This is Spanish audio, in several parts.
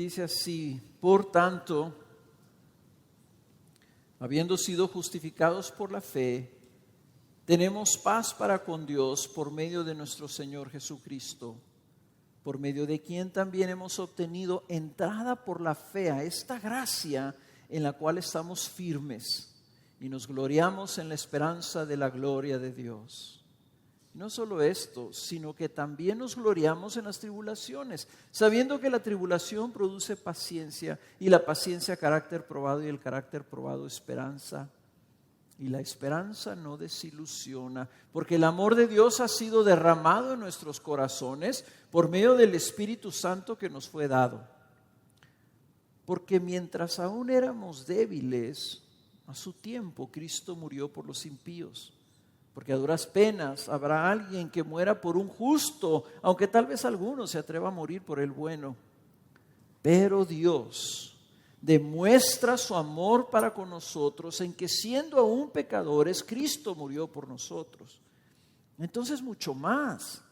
dice así: por tanto, habiendo sido justificados por la fe, tenemos paz para con Dios por medio de nuestro Señor Jesucristo, por medio de quien también hemos obtenido entrada por la fe a esta gracia en la cual estamos firmes y nos gloriamos en la esperanza de la gloria de Dios. No solo esto, sino que también nos gloriamos en las tribulaciones, sabiendo que la tribulación produce paciencia, y la paciencia carácter probado, y el carácter probado esperanza. Y la esperanza no desilusiona, porque el amor de Dios ha sido derramado en nuestros corazones por medio del Espíritu Santo que nos fue dado. Porque mientras aún éramos débiles, a su tiempo Cristo murió por los impíos. Porque a duras penas habrá alguien que muera por un justo, aunque tal vez alguno se atreva a morir por el bueno. Pero Dios demuestra su amor para con nosotros en que, siendo aún pecadores, Cristo murió por nosotros. Entonces mucho más,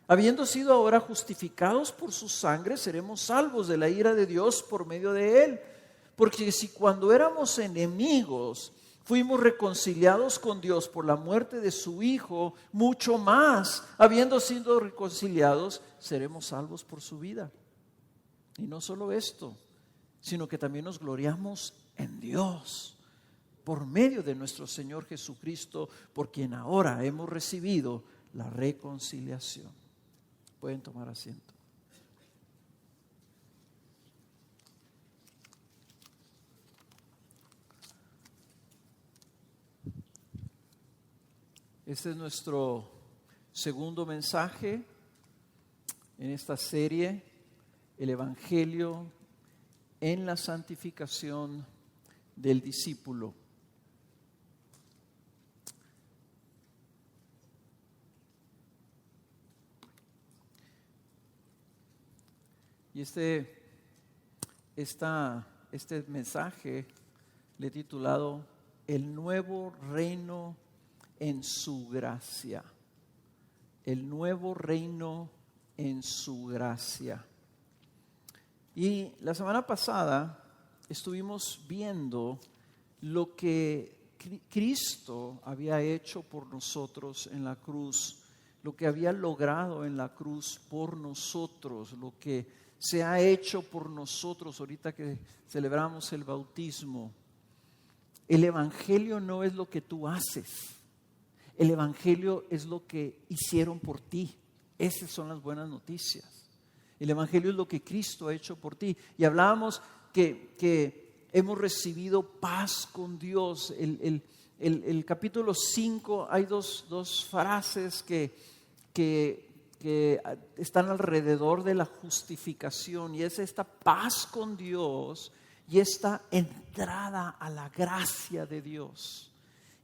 habiendo sido ahora justificados por su sangre, seremos salvos de la ira de Dios por medio de él. Porque si cuando éramos enemigos fuimos reconciliados con Dios por la muerte de su Hijo, mucho más, habiendo sido reconciliados, seremos salvos por su vida. Y no solo esto, sino que también nos gloriamos en Dios por medio de nuestro Señor Jesucristo, por quien ahora hemos recibido la reconciliación. Pueden tomar asiento. Este es nuestro segundo mensaje en esta serie, el Evangelio en la santificación del discípulo. Y este mensaje le he titulado El nuevo reino en su gracia. El nuevo reino en su gracia. Y la semana pasada estuvimos viendo lo que Cristo había hecho por nosotros en la cruz, lo que había logrado en la cruz por nosotros, lo que se ha hecho por nosotros ahorita que celebramos el bautismo. El Evangelio no es lo que tú haces. El Evangelio es lo que hicieron por ti. Esas son las buenas noticias. El Evangelio es lo que Cristo ha hecho por ti. Y hablábamos que hemos recibido paz con Dios. El capítulo 5 hay dos frases que están alrededor de la justificación. Y es esta paz con Dios y esta entrada a la gracia de Dios.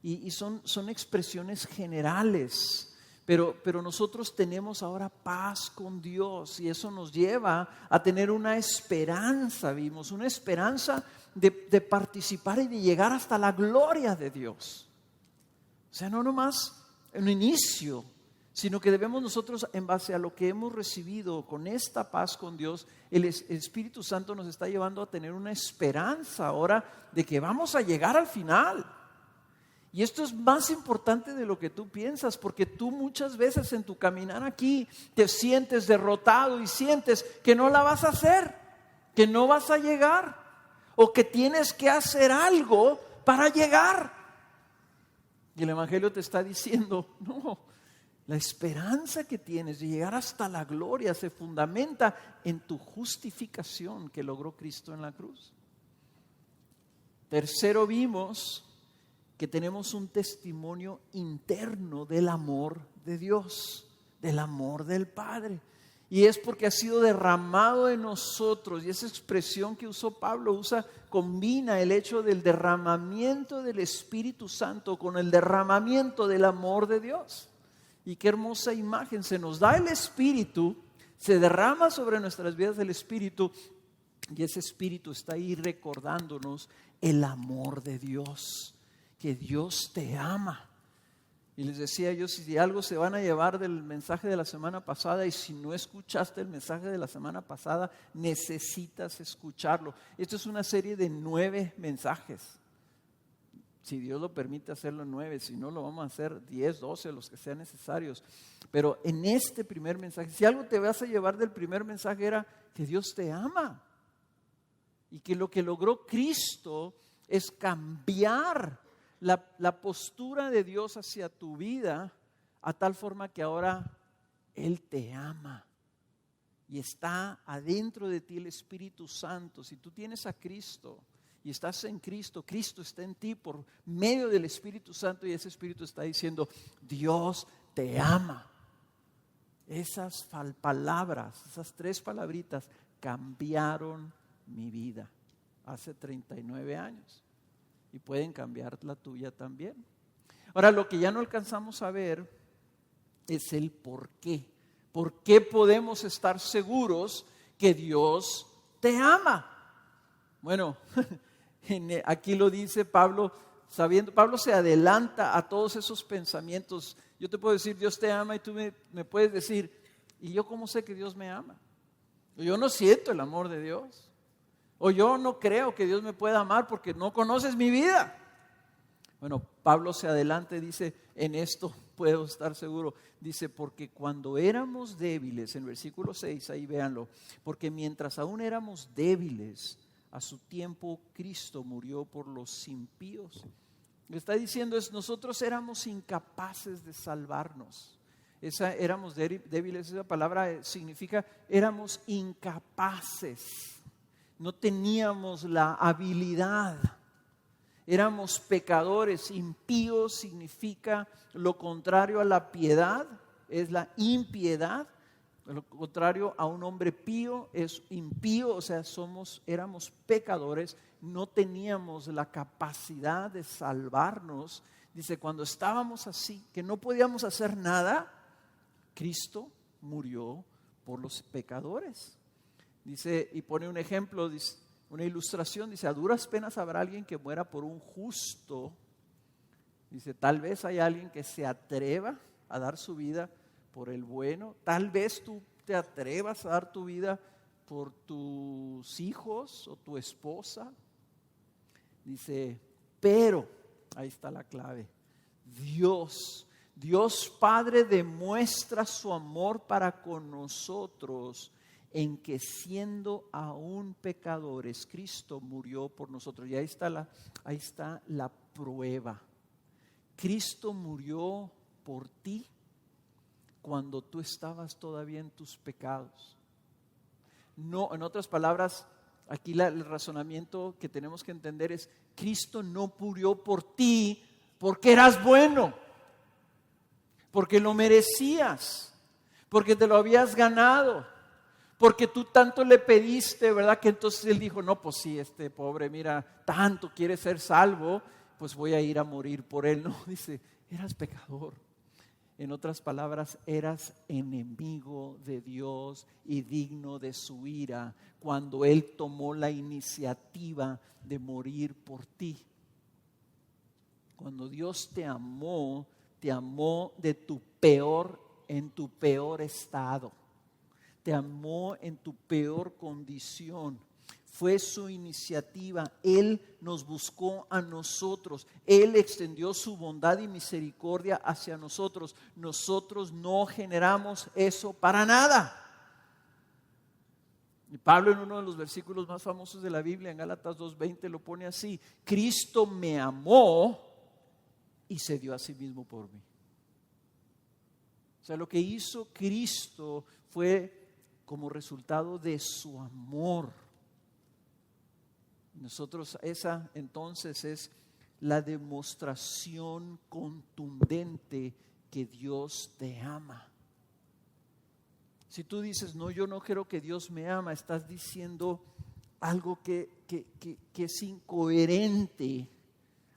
Y son expresiones generales, pero nosotros tenemos ahora paz con Dios, y eso nos lleva a tener una esperanza, una esperanza de participar y de llegar hasta la gloria de Dios. O sea, no nomás un inicio, sino que debemos nosotros, en base a lo que hemos recibido con esta paz con Dios, el Espíritu Santo nos está llevando a tener una esperanza ahora de que vamos a llegar al final. Y esto es más importante de lo que tú piensas, porque tú muchas veces en tu caminar aquí te sientes derrotado y sientes que no la vas a hacer, que no vas a llegar, o que tienes que hacer algo para llegar. Y el Evangelio te está diciendo, no, la esperanza que tienes de llegar hasta la gloria se fundamenta en tu justificación que logró Cristo en la cruz. Tercero, vimos que tenemos un testimonio interno del amor de Dios, del amor del Padre. Y es porque ha sido derramado en nosotros. Y esa expresión que usó Pablo combina el hecho del derramamiento del Espíritu Santo con el derramamiento del amor de Dios. Y qué hermosa imagen. Se nos da el Espíritu, se derrama sobre nuestras vidas el Espíritu, y ese Espíritu está ahí recordándonos el amor de Dios. Que Dios te ama. Y les decía yo, si algo se van a llevar del mensaje de la semana pasada, y si no escuchaste el mensaje de la semana pasada, necesitas escucharlo. Esto es una serie de 9 mensajes. Si Dios lo permite, hacerlo 9, si no lo vamos a hacer 10, 12, los que sean necesarios. Pero en este primer mensaje, si algo te vas a llevar del primer mensaje era que Dios te ama. Y que lo que logró Cristo es cambiar la postura de Dios hacia tu vida a tal forma que ahora Él te ama. Y está adentro de ti el Espíritu Santo. Si tú tienes a Cristo y estás en Cristo, Cristo está en ti por medio del Espíritu Santo, y ese Espíritu está diciendo, Dios te ama. Esas palabras, esas 3 palabritas cambiaron mi vida hace 39 años y pueden cambiar la tuya también. Ahora, lo que ya no alcanzamos a ver es el por qué. ¿Por qué podemos estar seguros que Dios te ama? Bueno, aquí lo dice Pablo, Pablo se adelanta a todos esos pensamientos. Yo te puedo decir, Dios te ama, y tú me puedes decir, ¿y yo cómo sé que Dios me ama? Yo no siento el amor de Dios. O yo no creo que Dios me pueda amar porque no conoces mi vida. Bueno, Pablo se adelanta y dice, en esto puedo estar seguro. Dice, porque cuando éramos débiles, en versículo 6, ahí véanlo, porque mientras aún éramos débiles, a su tiempo Cristo murió por los impíos. Lo que está diciendo es, nosotros éramos incapaces de salvarnos. Éramos débiles, esa palabra significa, éramos incapaces. No teníamos la habilidad. Éramos pecadores. Impíos significa lo contrario a la piedad, es la impiedad. Lo contrario a un hombre pío es impío, o sea, éramos pecadores, no teníamos la capacidad de salvarnos. Dice, cuando estábamos así, que no podíamos hacer nada, Cristo murió por los pecadores. Dice, y pone un ejemplo, dice, una ilustración, dice, a duras penas habrá alguien que muera por un justo. Dice, tal vez hay alguien que se atreva a dar su vida por el bueno. Tal vez tú te atrevas a dar tu vida por tus hijos o tu esposa. Dice, pero, ahí está la clave, Dios Padre demuestra su amor para con nosotros en que siendo aún pecadores, Cristo murió por nosotros. Y ahí está la prueba. Cristo murió por ti cuando tú estabas todavía en tus pecados. No, en otras palabras, aquí el razonamiento que tenemos que entender es, Cristo no murió por ti porque eras bueno, porque lo merecías, porque te lo habías ganado, porque tú tanto le pediste, ¿verdad? Que entonces Él dijo, no, pues sí, este pobre, mira, tanto quiere ser salvo, pues voy a ir a morir por él. No, dice, eras pecador. En otras palabras, eras enemigo de Dios y digno de su ira cuando Él tomó la iniciativa de morir por ti. Cuando Dios te amó en tu peor estado. Te amó en tu peor condición. Fue su iniciativa. Él nos buscó a nosotros. Él extendió su bondad y misericordia hacia nosotros. Nosotros no generamos eso para nada. Y Pablo, en uno de los versículos más famosos de la Biblia, en Gálatas 2:20, lo pone así: Cristo me amó y se dio a sí mismo por mí. O sea, lo que hizo Cristo fue como resultado de su amor. Nosotros, esa entonces es la demostración contundente que Dios te ama. Si tú dices, no, yo no creo que Dios me ama, estás diciendo algo que es incoherente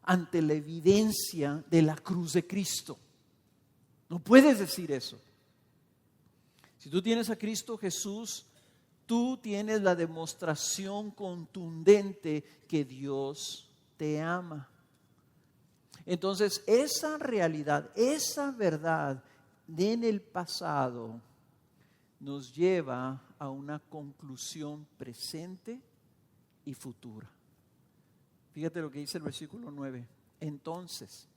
ante la evidencia de la cruz de Cristo. No puedes decir eso. Si tú tienes a Cristo Jesús, tú tienes la demostración contundente que Dios te ama. Entonces, esa realidad, esa verdad en el pasado nos lleva a una conclusión presente y futura. Fíjate lo que dice el versículo 9. Entonces,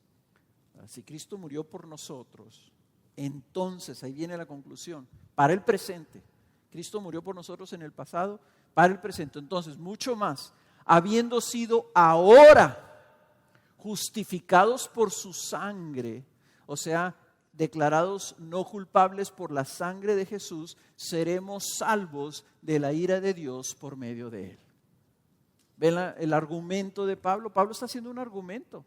si Cristo murió por nosotros, entonces, ahí viene la conclusión, para el presente. Cristo murió por nosotros en el pasado, para el presente. Entonces, mucho más, habiendo sido ahora justificados por su sangre, o sea, declarados no culpables por la sangre de Jesús, seremos salvos de la ira de Dios por medio de él. ¿Ven el argumento de Pablo? Pablo está haciendo un argumento.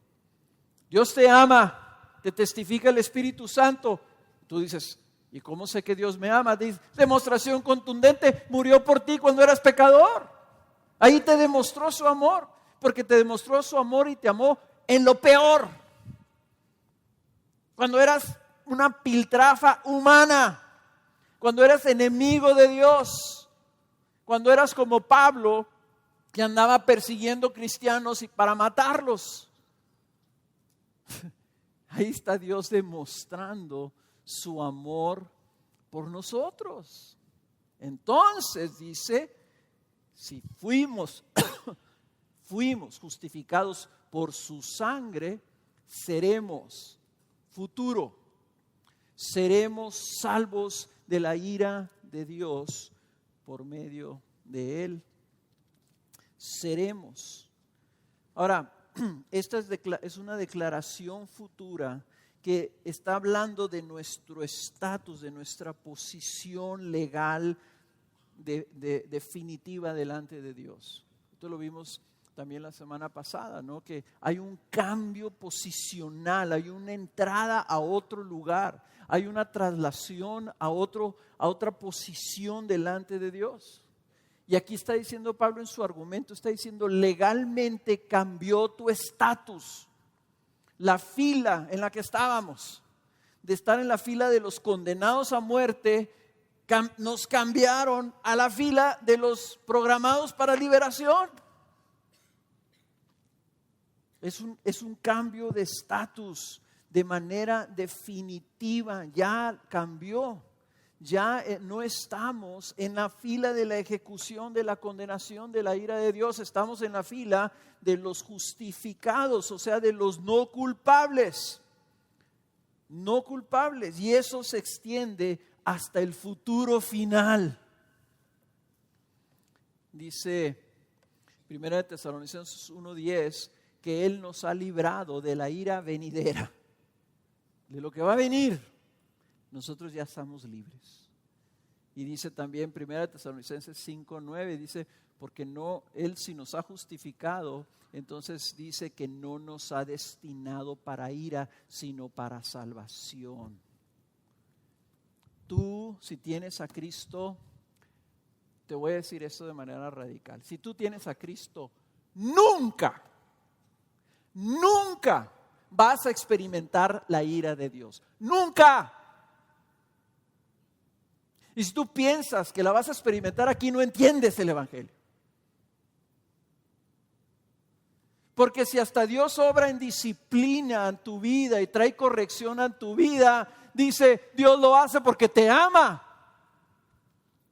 Dios te ama, te testifica el Espíritu Santo. Tú dices, ¿y cómo sé que Dios me ama? Dice, demostración contundente, murió por ti cuando eras pecador. Ahí te demostró su amor, porque te demostró su amor y te amó en lo peor. Cuando eras una piltrafa humana, cuando eras enemigo de Dios, cuando eras como Pablo, que andaba persiguiendo cristianos y para matarlos. Ahí está Dios demostrando su amor por nosotros. Entonces dice, si fuimos justificados por su sangre, seremos salvos de la ira de Dios por medio de él. Seremos. Ahora, esta es una declaración futura que está hablando de nuestro estatus, de nuestra posición legal definitiva delante de Dios. Esto lo vimos también la semana pasada, ¿no? Que hay un cambio posicional, hay una entrada a otro lugar, hay una traslación a otra posición delante de Dios. Y aquí está diciendo Pablo en su argumento, está diciendo, legalmente cambió tu estatus. La fila en la que estábamos, de estar en la fila de los condenados a muerte, nos cambiaron a la fila de los programados para liberación. Es un cambio de estatus de manera definitiva, ya cambió. Ya no estamos en la fila de la ejecución, de la condenación, de la ira de Dios. Estamos en la fila de los justificados, o sea, de los no culpables. No culpables. Y eso se extiende hasta el futuro final. Dice 1 Tesalonicenses 1:10 que Él nos ha librado de la ira venidera, de lo que va a venir. Nosotros ya estamos libres. Y dice también 1 Tesalonicenses 5:9, dice, porque no, Él si nos ha justificado, entonces dice que no nos ha destinado para ira, sino para salvación. Tú, si tienes a Cristo, te voy a decir esto de manera radical. Si tú tienes a Cristo, nunca vas a experimentar la ira de Dios. Nunca. Y si tú piensas que la vas a experimentar aquí, no entiendes el Evangelio. Porque si hasta Dios obra en disciplina en tu vida y trae corrección a tu vida, dice, Dios lo hace porque te ama.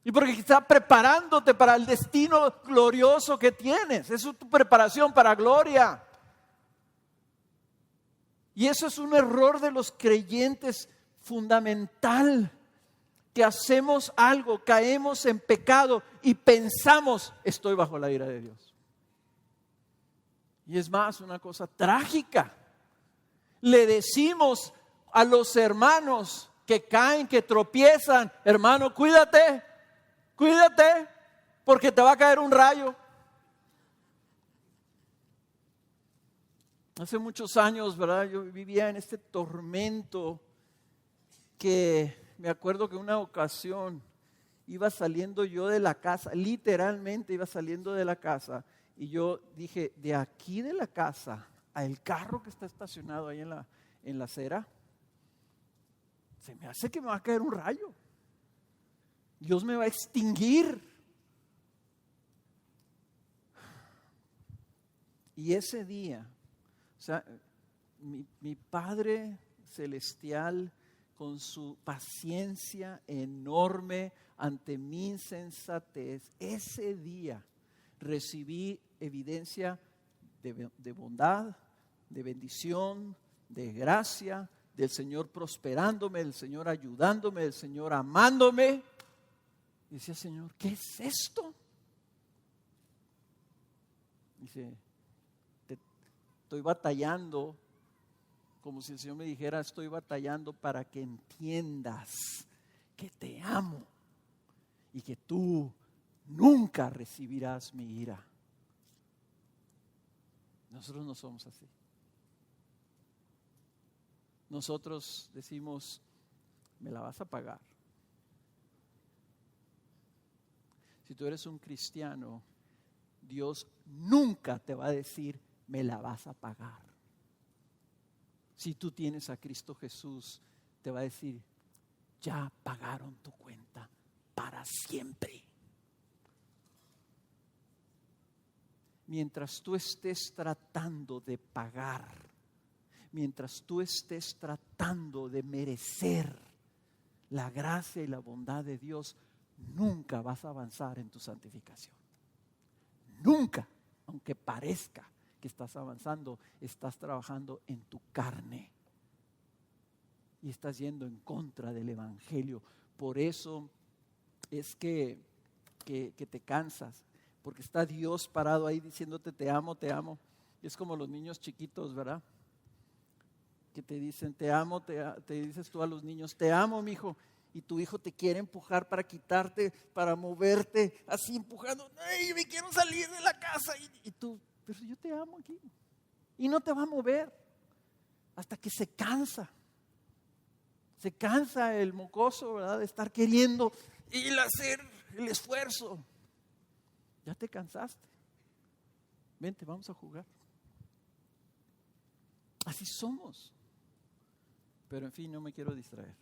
Y porque está preparándote para el destino glorioso que tienes. Eso es tu preparación para gloria. Y eso es un error de los creyentes fundamental. Que hacemos algo, caemos en pecado y pensamos, estoy bajo la ira de Dios. Y es más, una cosa trágica. Le decimos a los hermanos que caen, que tropiezan, hermano, cuídate, porque te va a caer un rayo. Hace muchos años, ¿verdad? Yo vivía en este tormento que me acuerdo que una ocasión iba saliendo yo de la casa, literalmente iba saliendo de la casa, y yo dije, de aquí de la casa al carro que está estacionado ahí en la acera, se me hace que me va a caer un rayo. Dios me va a extinguir. Y ese día, o sea, mi Padre Celestial, con su paciencia enorme ante mi insensatez, ese día recibí evidencia de bondad, de bendición, de gracia, del Señor prosperándome, del Señor ayudándome, del Señor amándome. Y decía, Señor, ¿qué es esto? Dice, estoy batallando, como si el Señor me dijera, estoy batallando para que entiendas que te amo y que tú nunca recibirás mi ira. Nosotros no somos así. Nosotros decimos, me la vas a pagar. Si tú eres un cristiano, Dios nunca te va a decir, me la vas a pagar. Si tú tienes a Cristo Jesús, te va a decir, ya pagaron tu cuenta para siempre. Mientras tú estés tratando de pagar, mientras tú estés tratando de merecer la gracia y la bondad de Dios, nunca vas a avanzar en tu santificación. Nunca, aunque parezca que estás avanzando, estás trabajando en tu carne y estás yendo en contra del Evangelio. Por eso es que te cansas, porque está Dios parado ahí diciéndote te amo, te amo. Y es como los niños chiquitos, ¿verdad? Que te dicen te amo, te dices tú a los niños, te amo, mijo. Y tu hijo te quiere empujar para quitarte, para moverte, así empujando. ¡Ay, me quiero salir de la casa! Y tú, pero yo te amo aquí. Y no te va a mover hasta que se cansa. Se cansa el mocoso, ¿verdad? De estar queriendo ir a hacer el esfuerzo. Ya te cansaste. Vente, vamos a jugar. Así somos. Pero en fin, no me quiero distraer.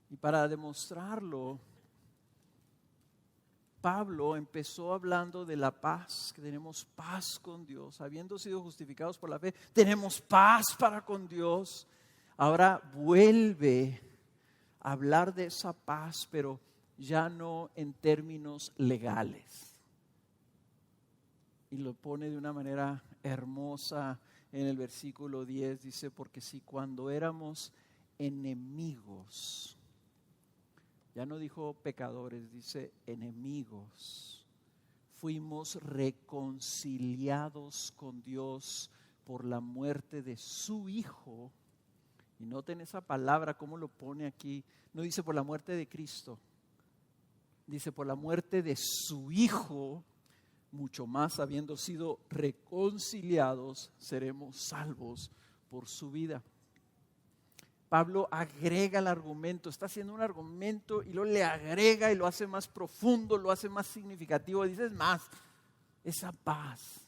Y para demostrarlo, Pablo empezó hablando de la paz, que tenemos paz con Dios. Habiendo sido justificados por la fe, tenemos paz para con Dios. Ahora vuelve a hablar de esa paz, pero ya no en términos legales. Y lo pone de una manera hermosa en el versículo 10. Dice, porque si cuando éramos enemigos, ya no dijo pecadores, dice enemigos, fuimos reconciliados con Dios por la muerte de su Hijo. Y noten esa palabra, cómo lo pone aquí. No dice por la muerte de Cristo, dice por la muerte de su Hijo. Mucho más, habiendo sido reconciliados, seremos salvos por su vida. Pablo agrega el argumento, está haciendo un argumento y luego le agrega y lo hace más profundo, lo hace más significativo. Dice, es más, esa paz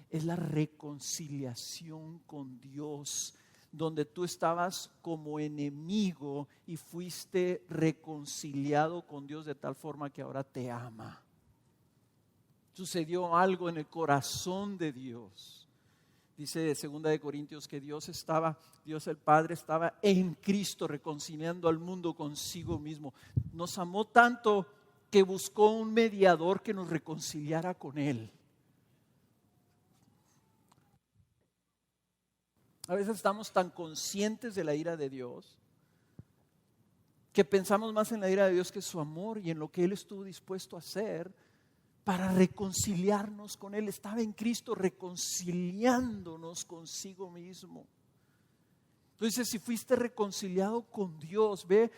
es la reconciliación con Dios, donde tú estabas como enemigo y fuiste reconciliado con Dios de tal forma que ahora te ama. Sucedió algo en el corazón de Dios. Dice 2 Corintios que Dios el Padre estaba en Cristo reconciliando al mundo consigo mismo. Nos amó tanto que buscó un mediador que nos reconciliara con Él. A veces estamos tan conscientes de la ira de Dios que pensamos más en la ira de Dios que su amor y en lo que Él estuvo dispuesto a hacer para reconciliarnos con Él. Estaba en Cristo reconciliándonos consigo mismo. Entonces, si fuiste reconciliado con Dios, ve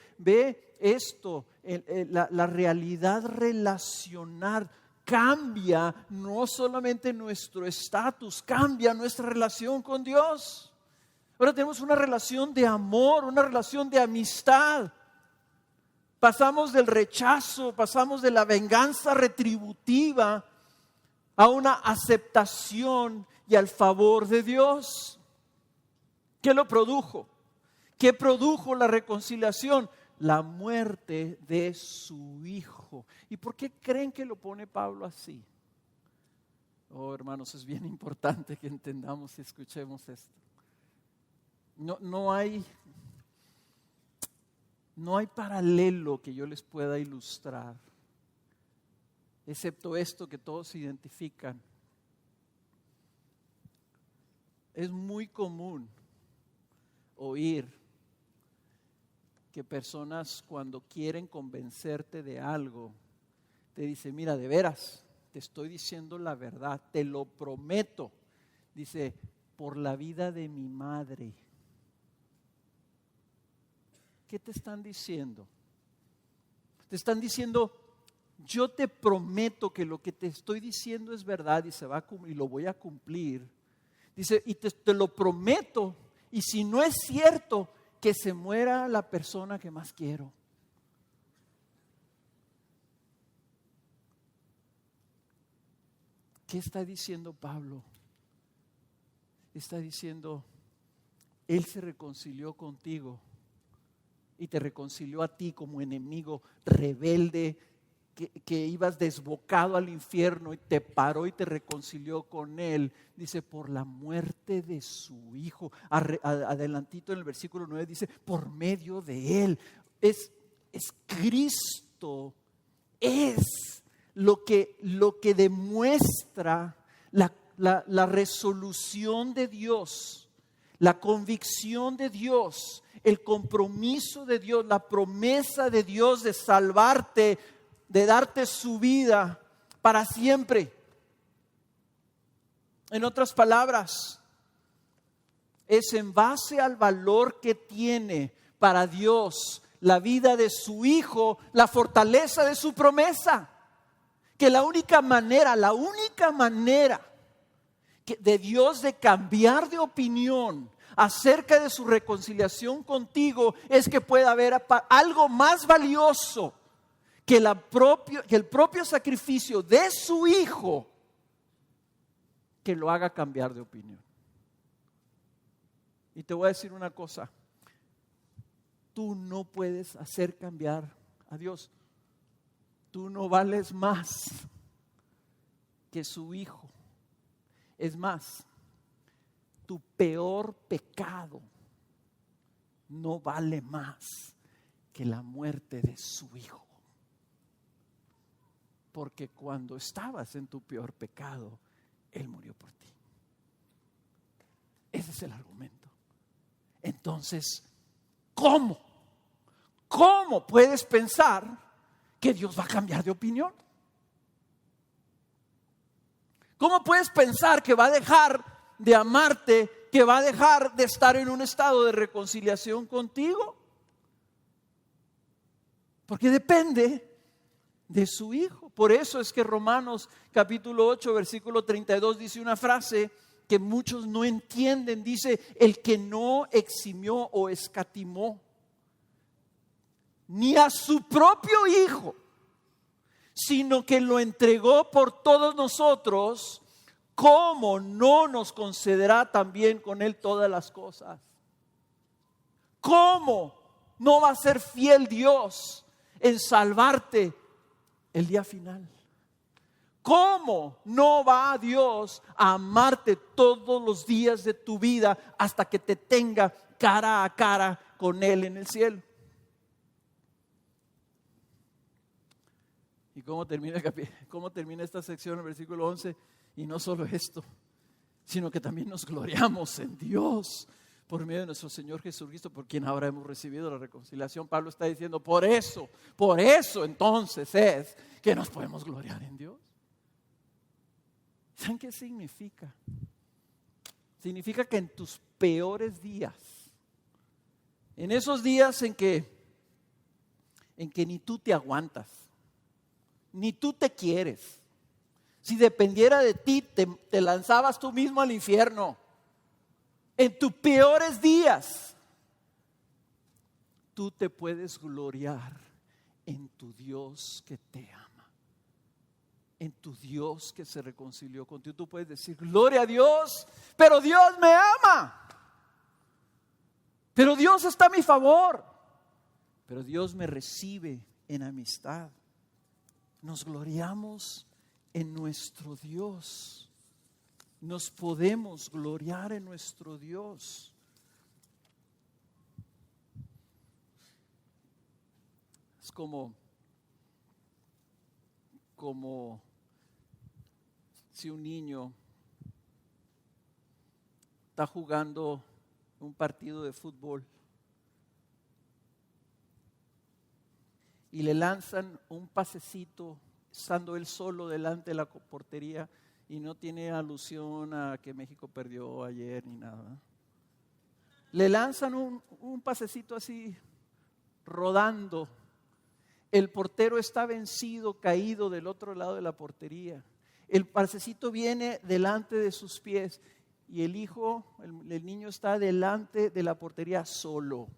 esto, la realidad relacional cambia no solamente nuestro estatus, cambia nuestra relación con Dios. Ahora tenemos una relación de amor, una relación de amistad. Pasamos del rechazo, pasamos de la venganza retributiva a una aceptación y al favor de Dios. ¿Qué lo produjo? ¿Qué produjo la reconciliación? La muerte de su Hijo. ¿Y por qué creen que lo pone Pablo así? Oh, hermanos, es bien importante que entendamos y escuchemos esto. No hay paralelo que yo les pueda ilustrar, excepto esto que todos identifican. Es muy común oír que personas cuando quieren convencerte de algo, te dicen, mira, de veras, te estoy diciendo la verdad, te lo prometo. Dice, por la vida de mi madre. ¿Qué te están diciendo? Te están diciendo, yo te prometo que lo que te estoy diciendo es verdad y lo voy a cumplir. Dice, y te lo prometo, y si no es cierto, que se muera la persona que más quiero. ¿Qué está diciendo Pablo? Está diciendo, Él se reconcilió contigo y te reconcilió a ti como enemigo rebelde, que ibas desbocado al infierno y te paró y te reconcilió con Él. Dice, por la muerte de su Hijo. Adelantito en el versículo 9 dice, por medio de Él. Es Cristo, es lo que demuestra la resolución de Dios, la convicción de Dios, el compromiso de Dios, la promesa de Dios de salvarte, de darte su vida para siempre. En otras palabras, es en base al valor que tiene para Dios la vida de su Hijo, la fortaleza de su promesa. Que la única manera de Dios de cambiar de opinión acerca de su reconciliación contigo es que pueda haber algo más valioso que el propio sacrificio de su Hijo que lo haga cambiar de opinión. Y te voy a decir una cosa, tú no puedes hacer cambiar a Dios. Tú no vales más que su Hijo. Es más, tu peor pecado no vale más que la muerte de su Hijo. Porque cuando estabas en tu peor pecado, Él murió por ti. Ese es el argumento. Entonces, ¿cómo? ¿Cómo puedes pensar que Dios va a cambiar de opinión? ¿Cómo puedes pensar que va a dejar de amarte, que va a dejar de estar en un estado de reconciliación contigo? Porque depende de su Hijo. Por eso es que Romanos capítulo 8 versículo 32 dice una frase que muchos no entienden. Dice, el que no eximió o escatimó ni a su propio Hijo, sino que lo entregó por todos nosotros, ¿cómo no nos concederá también con Él todas las cosas? ¿Cómo no va a ser fiel Dios en salvarte el día final? ¿Cómo no va Dios a amarte todos los días de tu vida hasta que te tenga cara a cara con Él en el cielo? ¿Y cómo termina esta sección, el versículo 11? Y no solo esto, sino que también nos gloriamos en Dios por medio de nuestro Señor Jesucristo, por quien ahora hemos recibido la reconciliación. Pablo está diciendo, por eso entonces es que nos podemos gloriar en Dios. ¿Saben qué significa? Significa que en tus peores días, en esos días en que ni tú te aguantas, ni tú te quieres, si dependiera de ti, te lanzabas tú mismo al infierno. En tus peores días, tú te puedes gloriar en tu Dios que te ama, en tu Dios que se reconcilió contigo. Tú puedes decir, gloria a Dios, pero Dios me ama, pero Dios está a mi favor, pero Dios me recibe en amistad. Nos gloriamos en nuestro Dios. nos podemos gloriar en nuestro Dios. Es como si un niño está jugando un partido de fútbol y le lanzan un pasecito, estando él solo delante de la portería, y no tiene alusión a que México perdió ayer ni nada. Le lanzan un pasecito así, rodando. El portero está vencido, caído del otro lado de la portería. El pasecito viene delante de sus pies y el niño está delante de la portería solo.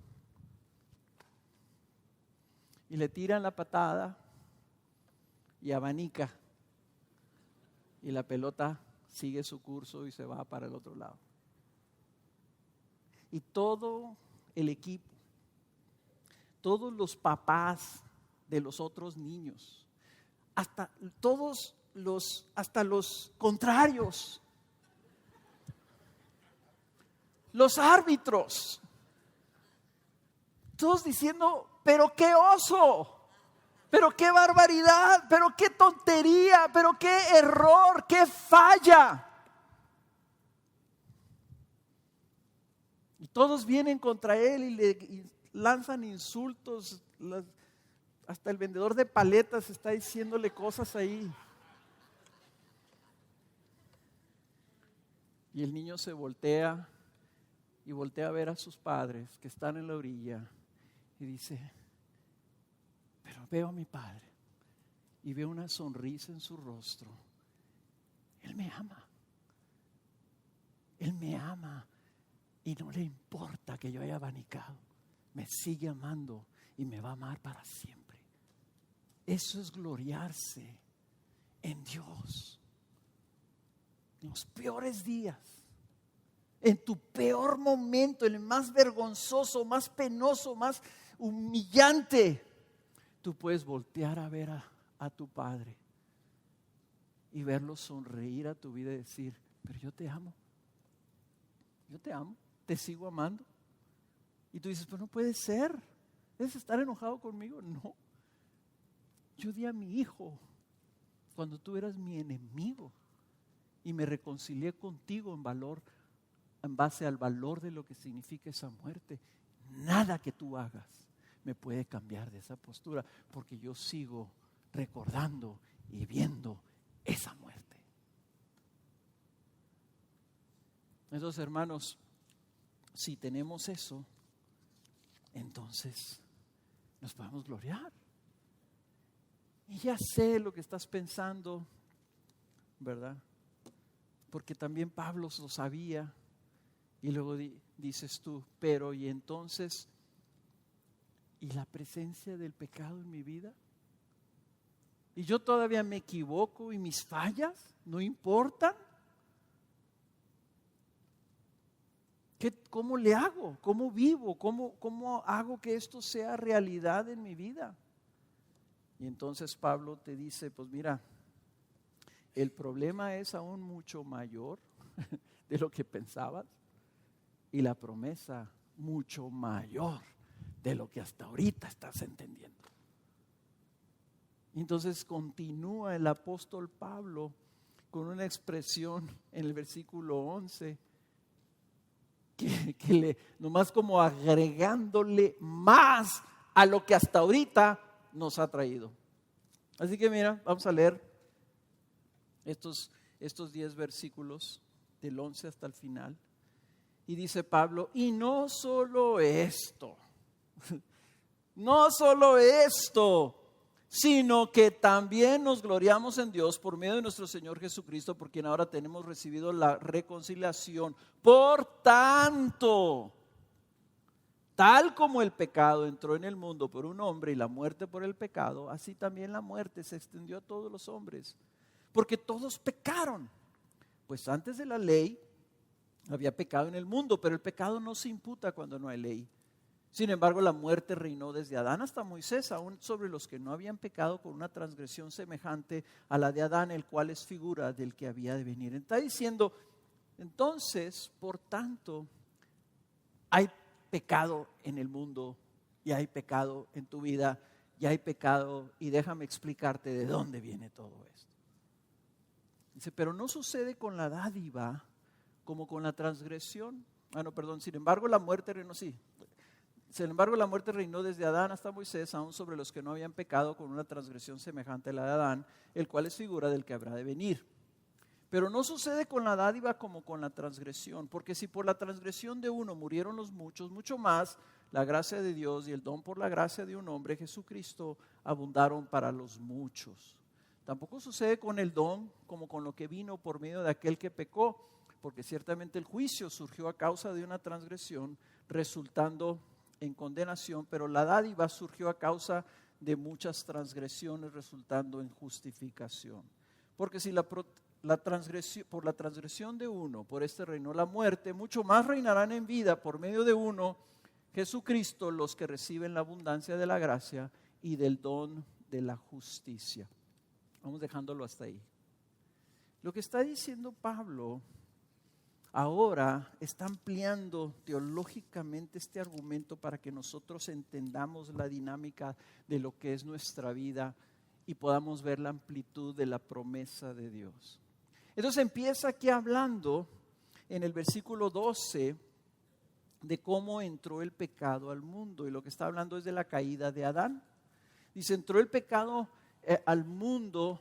Y le tiran la patada y abanica. Y la pelota sigue su curso y se va para el otro lado. Y todo el equipo, todos los papás de los otros niños, hasta los contrarios, los árbitros, todos diciendo, pero qué oso, pero qué barbaridad, pero qué tontería, pero qué error, qué falla. Y todos vienen contra él y lanzan insultos. Hasta el vendedor de paletas está diciéndole cosas ahí. Y el niño se voltea y voltea a ver a sus padres que están en la orilla y dice, pero veo a mi padre y veo una sonrisa en su rostro. Él me ama. Él me ama y no le importa que yo haya abanicado. Me sigue amando y me va a amar para siempre. Eso es gloriarse en Dios. En los peores días, en tu peor momento, en el más vergonzoso, más penoso, más humillante, tú puedes voltear a ver a tu Padre y verlo sonreír a tu vida y decir, pero yo te amo, te sigo amando. Y tú dices, pero no puede ser, ¿debes estar enojado conmigo? No, yo di a mi hijo cuando tú eras mi enemigo y me reconcilié contigo en base al valor de lo que significa esa muerte. Nada que tú hagas me puede cambiar de esa postura, porque yo sigo recordando y viendo esa muerte. Entonces, hermanos, si tenemos eso, entonces nos podemos gloriar. Y ya sé lo que estás pensando, ¿verdad? Porque también Pablo lo sabía. Y luego dices tú, pero ¿y entonces? ¿Y la presencia del pecado en mi vida? ¿Y yo todavía me equivoco y mis fallas no importan? ¿Cómo le hago? ¿Cómo vivo? ¿Cómo hago que esto sea realidad en mi vida? Y entonces Pablo te dice, pues mira, el problema es aún mucho mayor de lo que pensabas y la promesa mucho mayor de lo que hasta ahorita estás entendiendo. Entonces continúa el apóstol Pablo con una expresión en el versículo 11 que nomás como agregándole más a lo que hasta ahorita nos ha traído. Así que mira, vamos a leer estos 10 versículos del 11 hasta el final. Y dice Pablo, y no solo esto, sino que también nos gloriamos en Dios por medio de nuestro Señor Jesucristo, por quien ahora tenemos recibido la reconciliación. Por tanto, tal como el pecado entró en el mundo por un hombre y la muerte por el pecado, así también la muerte se extendió a todos los hombres, porque todos pecaron. Pues antes de la ley había pecado en el mundo, pero el pecado no se imputa cuando no hay ley. Sin embargo, la muerte reinó desde Adán hasta Moisés, aún sobre los que no habían pecado con una transgresión semejante a la de Adán, el cual es figura del que había de venir. Está diciendo, Entonces, por tanto, hay pecado en el mundo y hay pecado en tu vida y hay pecado, y déjame explicarte de dónde viene todo esto. Dice, pero no sucede con la dádiva como con la transgresión. Sin embargo la muerte reinó, Sin embargo la muerte reinó desde Adán hasta Moisés, aún sobre los que no habían pecado con una transgresión semejante a la de Adán, el cual es figura del que habrá de venir. Pero no sucede con la dádiva como con la transgresión, porque si por la transgresión de uno murieron los muchos, mucho más la gracia de Dios y el don por la gracia de un hombre, Jesucristo, abundaron para los muchos. Tampoco sucede con el don como con lo que vino por medio de aquel que pecó, porque ciertamente el juicio surgió a causa de una transgresión, resultando en condenación, pero la dádiva surgió a causa de muchas transgresiones, resultando en justificación. Porque si por la transgresión de uno, por este reinó la muerte, mucho más reinarán en vida por medio de uno, Jesucristo, los que reciben la abundancia de la gracia y del don de la justicia. Vamos dejándolo hasta ahí. Lo que está diciendo Pablo ahora está ampliando teológicamente este argumento para que nosotros entendamos la dinámica de lo que es nuestra vida y podamos ver la amplitud de la promesa de Dios. Entonces empieza aquí hablando en el versículo 12 de cómo entró el pecado al mundo, y lo que está hablando es de la caída de Adán. Dice, entró el pecado al mundo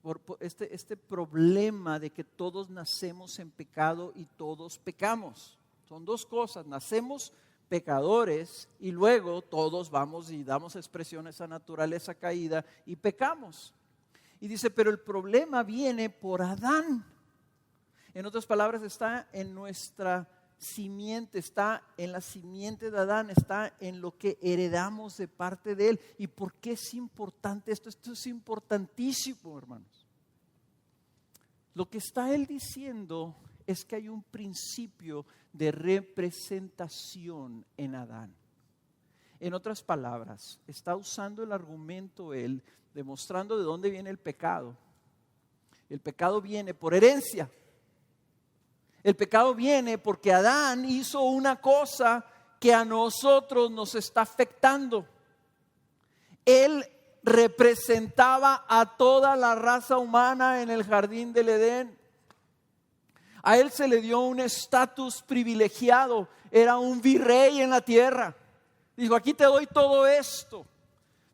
por este problema de que todos nacemos en pecado y todos pecamos. Son dos cosas: nacemos pecadores y luego todos vamos y damos expresión a esa naturaleza caída y pecamos. Y dice, pero el problema viene por Adán. En otras palabras, está en nuestra simiente, está en la simiente de Adán, está en lo que heredamos de parte de él. ¿Y por qué es importante esto? Esto es importantísimo, hermanos. Lo que está él diciendo es que hay un principio de representación en Adán. En otras palabras, está usando el argumento él, demostrando de dónde viene el pecado. El pecado viene por herencia. El pecado viene porque Adán hizo una cosa que a nosotros nos está afectando. Él representaba a toda la raza humana en el jardín del Edén. A él se le dio un estatus privilegiado, era un virrey en la tierra. Dijo, aquí te doy todo esto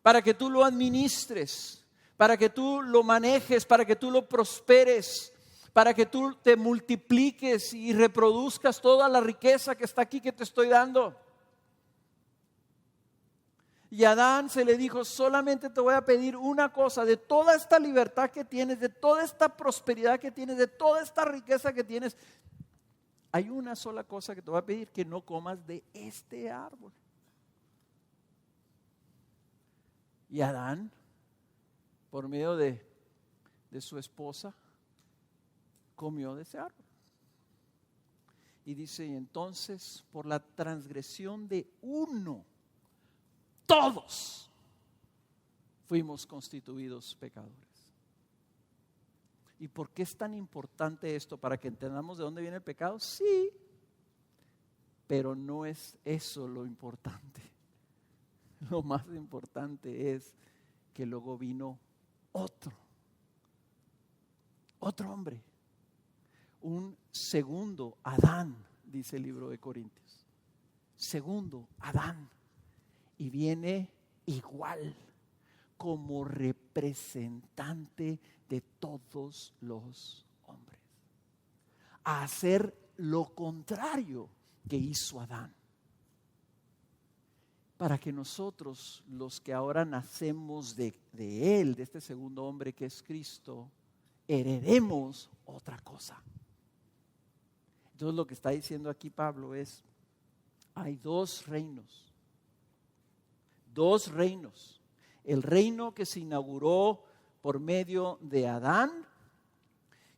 para que tú lo administres, para que tú lo manejes, para que tú lo prosperes, para que tú te multipliques y reproduzcas toda la riqueza que está aquí que te estoy dando. Y a Adán se le dijo, solamente te voy a pedir una cosa: de toda esta libertad que tienes, de toda esta prosperidad que tienes, de toda esta riqueza que tienes, hay una sola cosa que te voy a pedir: que no comas de este árbol. Y Adán, por medio de su esposa, comió de ese árbol. Y dice, y entonces por la transgresión de uno, todos fuimos constituidos pecadores. ¿Y por qué es tan importante esto? ¿Para que entendamos de dónde viene el pecado? Sí, pero no es eso lo importante. Lo más importante es que luego vino otro hombre, un segundo Adán, dice el libro de Corintios. Segundo Adán. Y viene igual como representante de todos los hombres, a hacer lo contrario que hizo Adán, para que nosotros, los que ahora nacemos de él, de este segundo hombre que es Cristo, heredemos otra cosa. Entonces lo que está diciendo aquí Pablo es, hay dos reinos. Dos reinos. El reino que se inauguró por medio de Adán,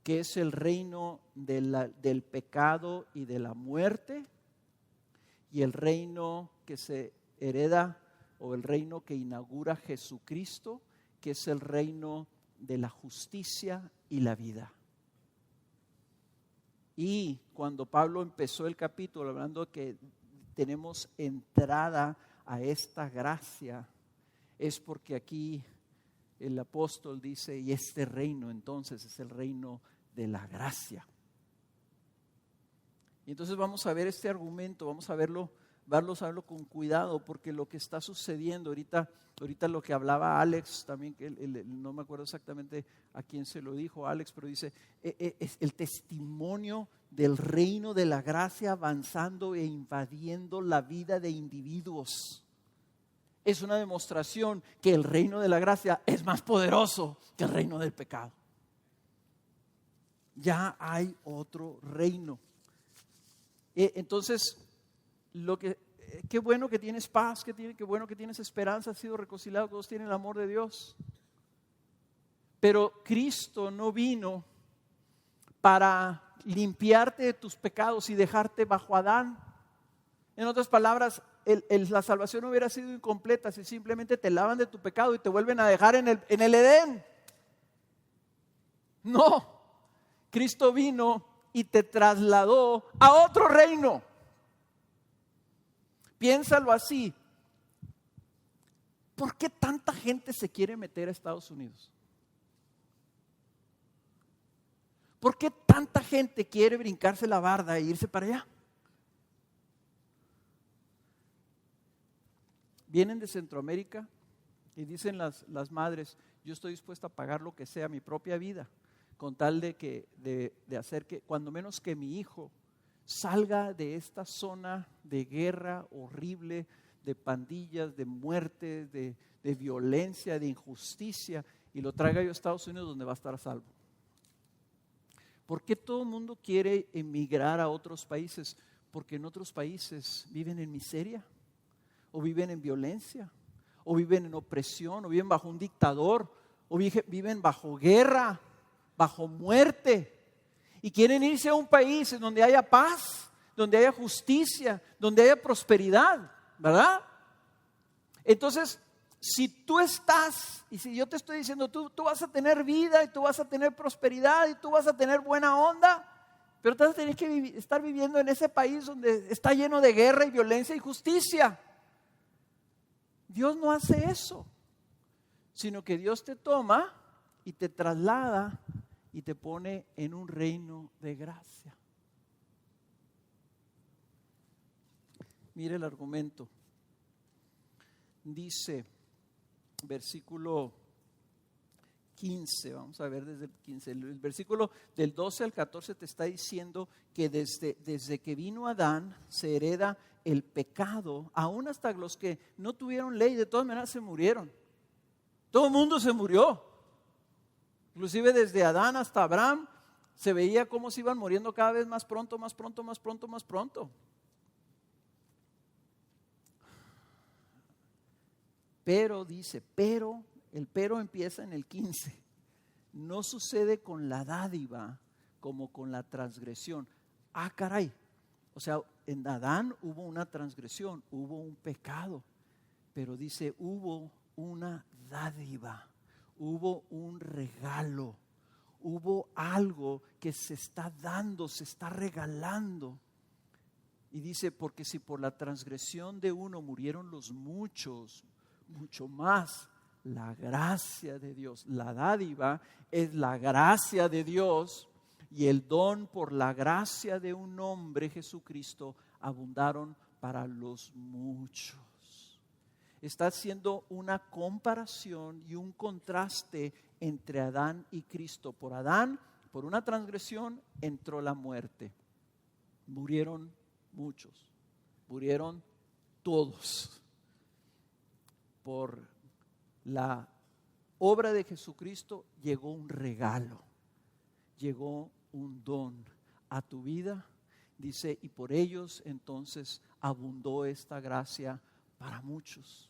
que es el reino del pecado y de la muerte, y el reino que se hereda, o el reino que inaugura Jesucristo, que es el reino de la justicia y la vida. Y cuando Pablo empezó el capítulo hablando que tenemos entrada a esta gracia, es porque aquí el apóstol dice, y este reino entonces es el reino de la gracia. Y entonces vamos a ver este argumento, vamos a verlo con cuidado, porque lo que está sucediendo ahorita lo que hablaba Alex también, que no me acuerdo exactamente a quién se lo dijo Alex, pero dice, es el testimonio del reino de la gracia avanzando e invadiendo la vida de individuos. Es una demostración que el reino de la gracia es más poderoso que el reino del pecado. Ya hay otro reino. Entonces, qué bueno que tienes paz, qué bueno que tienes esperanza, has sido reconciliado, todos tienen el amor de Dios. Pero Cristo no vino para limpiarte de tus pecados y dejarte bajo Adán. En otras palabras, la salvación hubiera sido incompleta si simplemente te lavan de tu pecado y te vuelven a dejar en el Edén. No, Cristo vino y te trasladó a otro reino. Piénsalo así. ¿Por qué tanta gente se quiere meter a Estados Unidos? ¿Por qué tanta gente quiere brincarse la barda e irse para allá? Vienen de Centroamérica y dicen las madres, yo estoy dispuesta a pagar lo que sea, mi propia vida, con tal de hacer que, cuando menos que mi hijo salga de esta zona de guerra horrible, de pandillas, de muerte, de violencia, de injusticia, y lo traiga yo a Estados Unidos donde va a estar a salvo. ¿Por qué todo el mundo quiere emigrar a otros países? Porque en otros países viven en miseria, o viven en violencia, o viven en opresión, o viven bajo un dictador, o viven bajo guerra, bajo muerte. Y quieren irse a un país en donde haya paz, donde haya justicia, donde haya prosperidad, ¿verdad? Entonces, si tú estás, y si yo te estoy diciendo, tú vas a tener vida, y tú vas a tener prosperidad, y tú vas a tener buena onda, pero tú vas a tener que estar viviendo en ese país donde está lleno de guerra y violencia y justicia. Dios no hace eso, sino que Dios te toma y te traslada y te pone en un reino de gracia. Mire el argumento. Dice, versículo 15, vamos a ver desde el 15. El versículo del 12 al 14 te está diciendo que desde que vino Adán se hereda el pecado, aún hasta los que no tuvieron ley, de todas maneras se murieron. Todo el mundo se murió. Inclusive desde Adán hasta Abraham se veía cómo se iban muriendo cada vez más pronto, más pronto, más pronto, más pronto. Pero dice, el pero empieza en el 15. No sucede con la dádiva como con la transgresión. Ah, caray. O sea, en Adán hubo una transgresión, hubo un pecado. Pero dice, hubo una dádiva, hubo un regalo, hubo algo que se está dando, se está regalando. Y dice, porque si por la transgresión de uno murieron los muchos, mucho más la gracia de Dios. La dádiva es la gracia de Dios, y el don por la gracia de un hombre, Jesucristo, abundaron para los muchos. Está haciendo una comparación y un contraste entre Adán y Cristo. Por Adán, por una transgresión, entró la muerte. Murieron muchos, murieron todos. Por la obra de Jesucristo llegó un regalo, llegó un don a tu vida, dice, y por ellos entonces abundó esta gracia para muchos.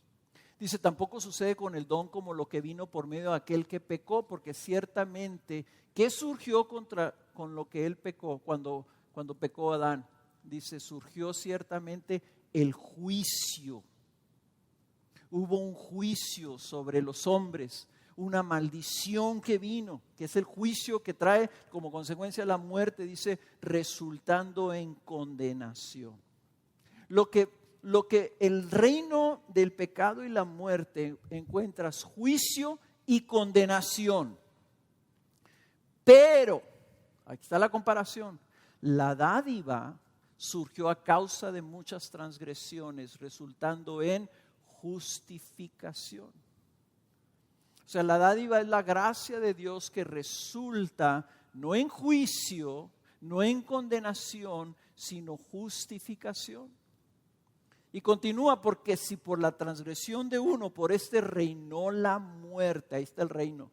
Dice, tampoco sucede con el don como lo que vino por medio de aquel que pecó, porque ciertamente, ¿qué surgió con lo que él pecó cuando pecó Adán? Dice, surgió ciertamente el juicio. Hubo un juicio sobre los hombres, una maldición que vino, que es el juicio que trae como consecuencia la muerte, dice, resultando en condenación. Lo que el reino del pecado y la muerte encuentras juicio y condenación. Pero, aquí está la comparación, la dádiva surgió a causa de muchas transgresiones, resultando en justificación. O sea, la dádiva es la gracia de Dios que resulta no en juicio, no en condenación, sino justificación. Y continúa, porque si por la transgresión de uno, por este reinó la muerte, ahí está el reino,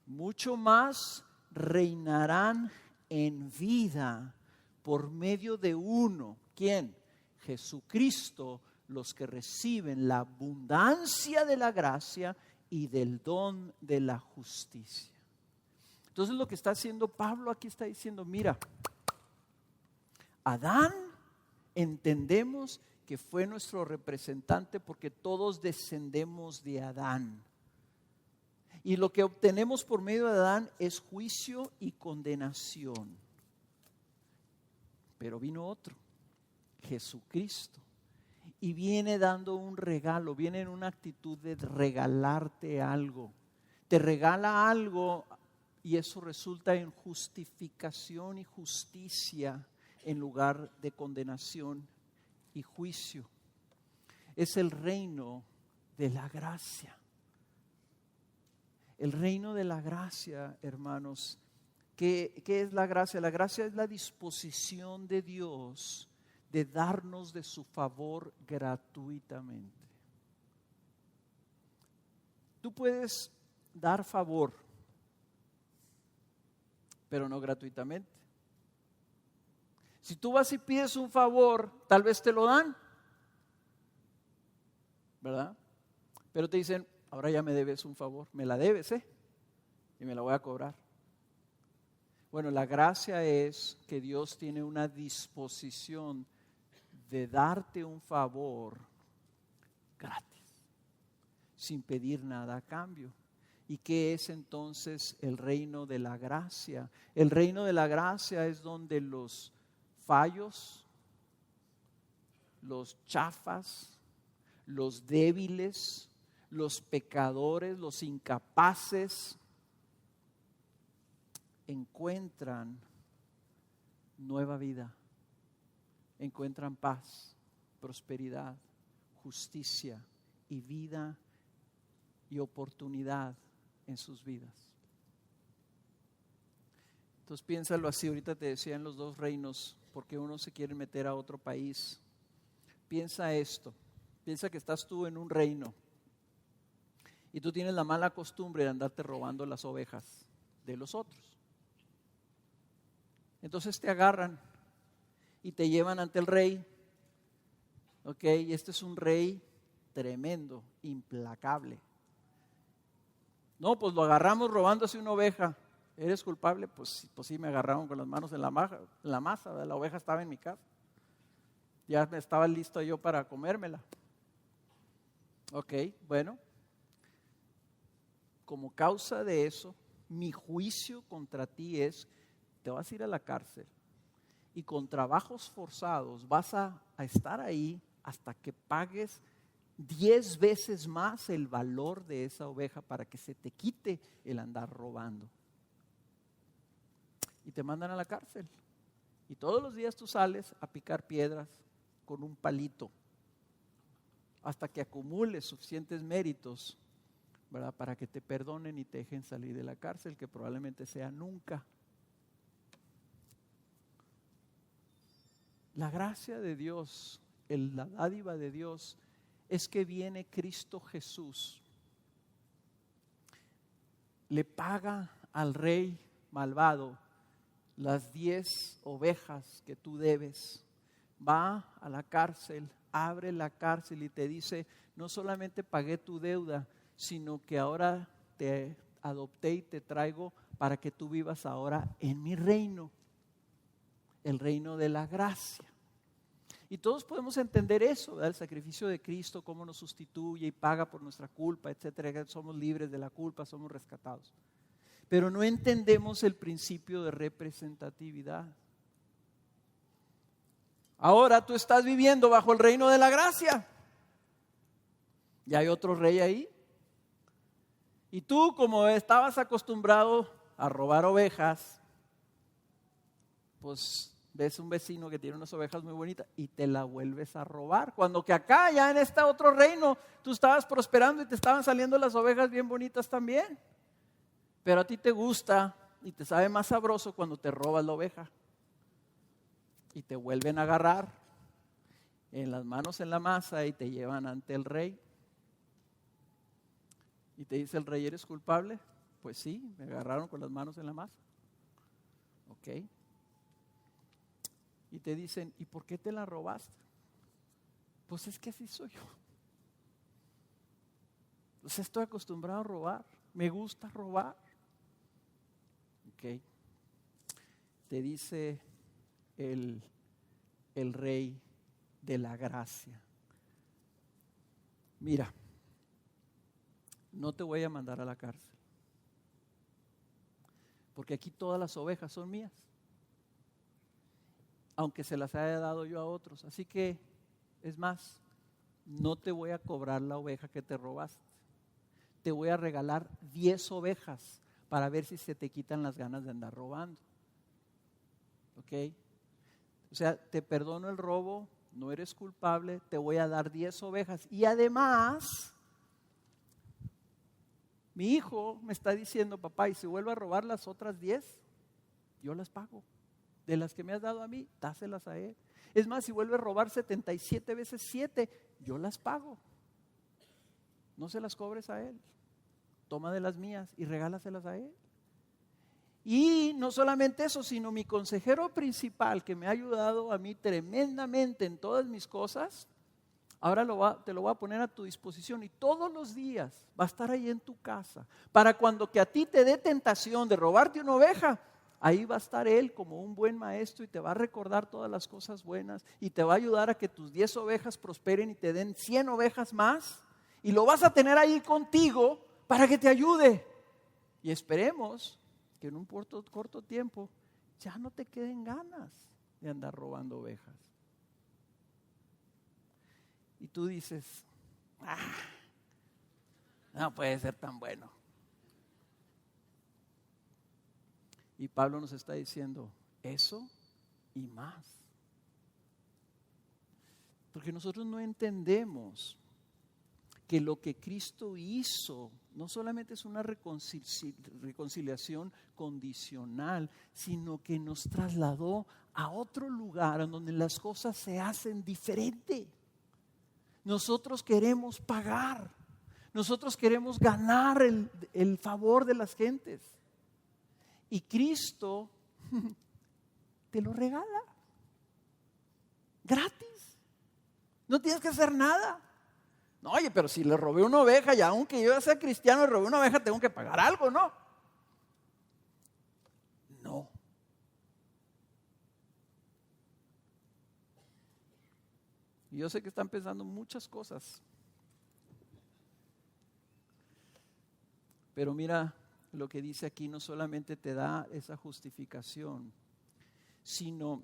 mucho más reinarán en vida por medio de uno. ¿Quién? Jesucristo, los que reciben la abundancia de la gracia y del don de la justicia. Entonces lo que está haciendo Pablo aquí está diciendo, mira, Adán entendemos que fue nuestro representante porque todos descendemos de Adán. Y lo que obtenemos por medio de Adán es juicio y condenación. Pero vino otro, Jesucristo. Y viene dando un regalo, viene en una actitud de regalarte algo. Te regala algo y eso resulta en justificación y justicia en lugar de condenación y juicio. Es el reino de la gracia. El reino de la gracia, hermanos. ¿Qué es la gracia? La gracia es la disposición de Dios de darnos de su favor gratuitamente. Tú puedes dar favor, pero no gratuitamente. Si tú vas y pides un favor, tal vez te lo dan, ¿verdad? Pero te dicen, ahora ya me debes un favor, me la debes, y me la voy a cobrar. Bueno, la gracia es que Dios tiene una disposición de darte un favor gratis, sin pedir nada a cambio. ¿Y qué es entonces el reino de la gracia? El reino de la gracia es donde los fallos, los chafas, los débiles, los pecadores, los incapaces, encuentran nueva vida. Encuentran paz, prosperidad, justicia y vida y oportunidad en sus vidas. Entonces piénsalo así, ahorita te decía en los dos reinos, porque uno se quiere meter a otro país. Piensa esto, piensa que estás tú en un reino y tú tienes la mala costumbre de andarte robando las ovejas de los otros. Entonces te agarran y te llevan ante el rey, ¿ok? Y este es un rey tremendo, implacable. No, pues lo agarramos robándose una oveja. ¿Eres culpable? Pues sí, me agarraron con las manos en la masa. La oveja estaba en mi casa. Ya estaba listo yo para comérmela. Ok, bueno. Como causa de eso, mi juicio contra ti es, te vas a ir a la cárcel. Y con trabajos forzados vas a estar ahí hasta que pagues 10 veces más el valor de esa oveja para que se te quite el andar robando. Y te mandan a la cárcel. Y todos los días tú sales a picar piedras con un palito hasta que acumules suficientes méritos, ¿verdad? Para que te perdonen y te dejen salir de la cárcel, que probablemente sea nunca. La gracia de Dios, la dádiva de Dios, es que viene Cristo Jesús, le paga al rey malvado las 10 ovejas que tú debes, va a la cárcel, abre la cárcel y te dice, no solamente pagué tu deuda, sino que ahora te adopté y te traigo para que tú vivas ahora en mi reino. El reino de la gracia. Y todos podemos entender eso, ¿verdad? El sacrificio de Cristo, cómo nos sustituye y paga por nuestra culpa, etcétera. Que somos libres de la culpa, somos rescatados. Pero no entendemos el principio de representatividad. Ahora tú estás viviendo bajo el reino de la gracia. Y hay otro rey ahí. Y tú, como estabas acostumbrado a robar ovejas, pues ves un vecino que tiene unas ovejas muy bonitas y te la vuelves a robar. Cuando que acá, ya en este otro reino, tú estabas prosperando y te estaban saliendo las ovejas bien bonitas también. Pero a ti te gusta y te sabe más sabroso cuando te robas la oveja. Y te vuelven a agarrar en las manos en la masa y te llevan ante el rey. Y te dice el rey, ¿eres culpable? Pues sí, me agarraron con las manos en la masa. Ok. Y te dicen, ¿y por qué te la robaste? Pues es que así soy yo. Pues estoy acostumbrado a robar. Me gusta robar. Ok. Te dice el rey de la gracia. Mira, no te voy a mandar a la cárcel. Porque aquí todas las ovejas son mías. Aunque se las haya dado yo a otros. Así que, es más, no te voy a cobrar la oveja que te robaste. Te voy a regalar 10 ovejas para ver si se te quitan las ganas de andar robando. ¿Ok? O sea, te perdono el robo, no eres culpable, te voy a dar 10 ovejas. Y además, mi hijo me está diciendo, papá, y si vuelvo a robar las otras 10, yo las pago. De las que me has dado a mí, dáselas a él. Es más, si vuelve a robar 77 veces 7, yo las pago. No se las cobres a él. Toma de las mías y regálaselas a él. Y no solamente eso, sino mi consejero principal, que me ha ayudado a mí tremendamente en todas mis cosas, ahora te lo voy a poner a tu disposición y todos los días va a estar ahí en tu casa. Para cuando que a ti te dé tentación de robarte una oveja, ahí va a estar él como un buen maestro y te va a recordar todas las cosas buenas y te va a ayudar a que tus 10 ovejas prosperen y te den 100 ovejas más. Y lo vas a tener ahí contigo para que te ayude. Y esperemos que en un corto tiempo ya no te queden ganas de andar robando ovejas. Y tú dices, no puede ser tan bueno. Y Pablo nos está diciendo, eso y más. Porque nosotros no entendemos que lo que Cristo hizo no solamente es una reconciliación condicional, sino que nos trasladó a otro lugar en donde las cosas se hacen diferente. Nosotros queremos pagar, nosotros queremos ganar el favor de las gentes. Y Cristo te lo regala gratis. No tienes que hacer nada. No, oye, pero si le robé una oveja y aunque yo sea cristiano y robé una oveja, tengo que pagar algo, ¿no? No. Y yo sé que están pensando muchas cosas. Pero mira, lo que dice aquí no solamente te da esa justificación, sino,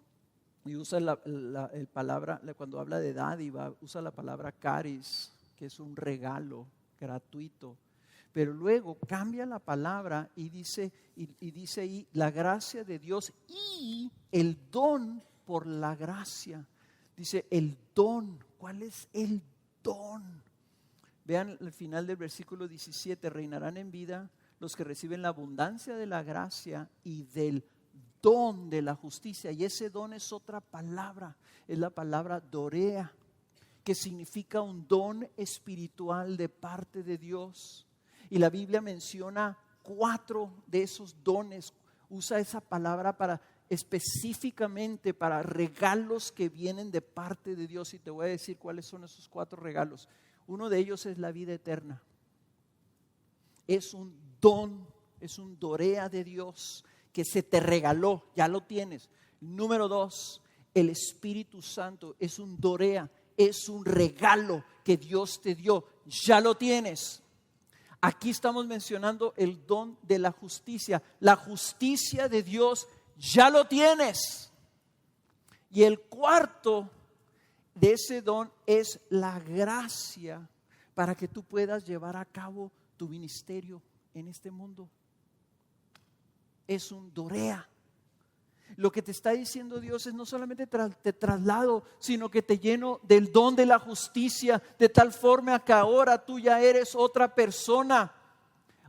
y usa el palabra, cuando habla de dádiva, usa la palabra caris, que es un regalo gratuito. Pero luego cambia la palabra y dice ahí la gracia de Dios y el don por la gracia. Dice el don. ¿Cuál es el don? Vean el final del versículo 17. Reinarán en vida los que reciben la abundancia de la gracia y del don de la justicia. Y ese don es otra palabra. Es la palabra dorea, que significa un don espiritual de parte de Dios. Y la Biblia menciona 4 de esos dones. Usa esa palabra específicamente para regalos que vienen de parte de Dios. Y te voy a decir cuáles son esos 4 regalos. Uno de ellos es la vida eterna. Es un don, es un dorea de Dios que se te regaló, ya lo tienes. Número 2, el Espíritu Santo es un dorea, es un regalo que Dios te dio. Ya lo tienes. Aquí estamos mencionando el don de la justicia. La justicia de Dios ya lo tienes. Y el cuarto de ese don es la gracia para que tú puedas llevar a cabo tu ministerio en este mundo. Es un dorea. Lo que te está diciendo Dios es: no solamente te traslado, sino que te lleno del don de la justicia, de tal forma que ahora tú ya eres otra persona.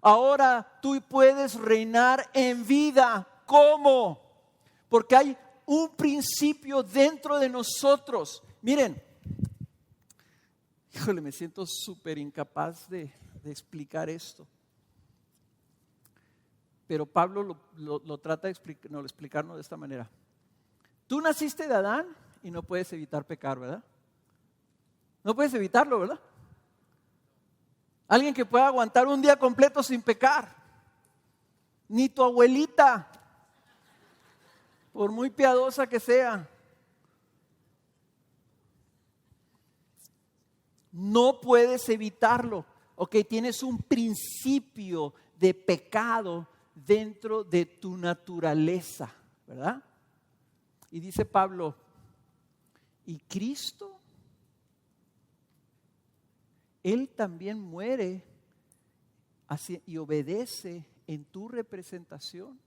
Ahora tú puedes reinar en vida. ¿Cómo? Porque hay un principio dentro de nosotros. Miren, híjole, me siento súper incapaz de explicar esto. Pero Pablo lo trata de explicarnos de esta manera. Tú naciste de Adán y no puedes evitar pecar, ¿verdad? No puedes evitarlo, ¿verdad? Alguien que pueda aguantar un día completo sin pecar. Ni tu abuelita, por muy piadosa que sea. No puedes evitarlo. Ok, tienes un principio de pecado dentro de tu naturaleza, ¿verdad? Y dice Pablo: ¿y Cristo? Él también muere y obedece en tu representación.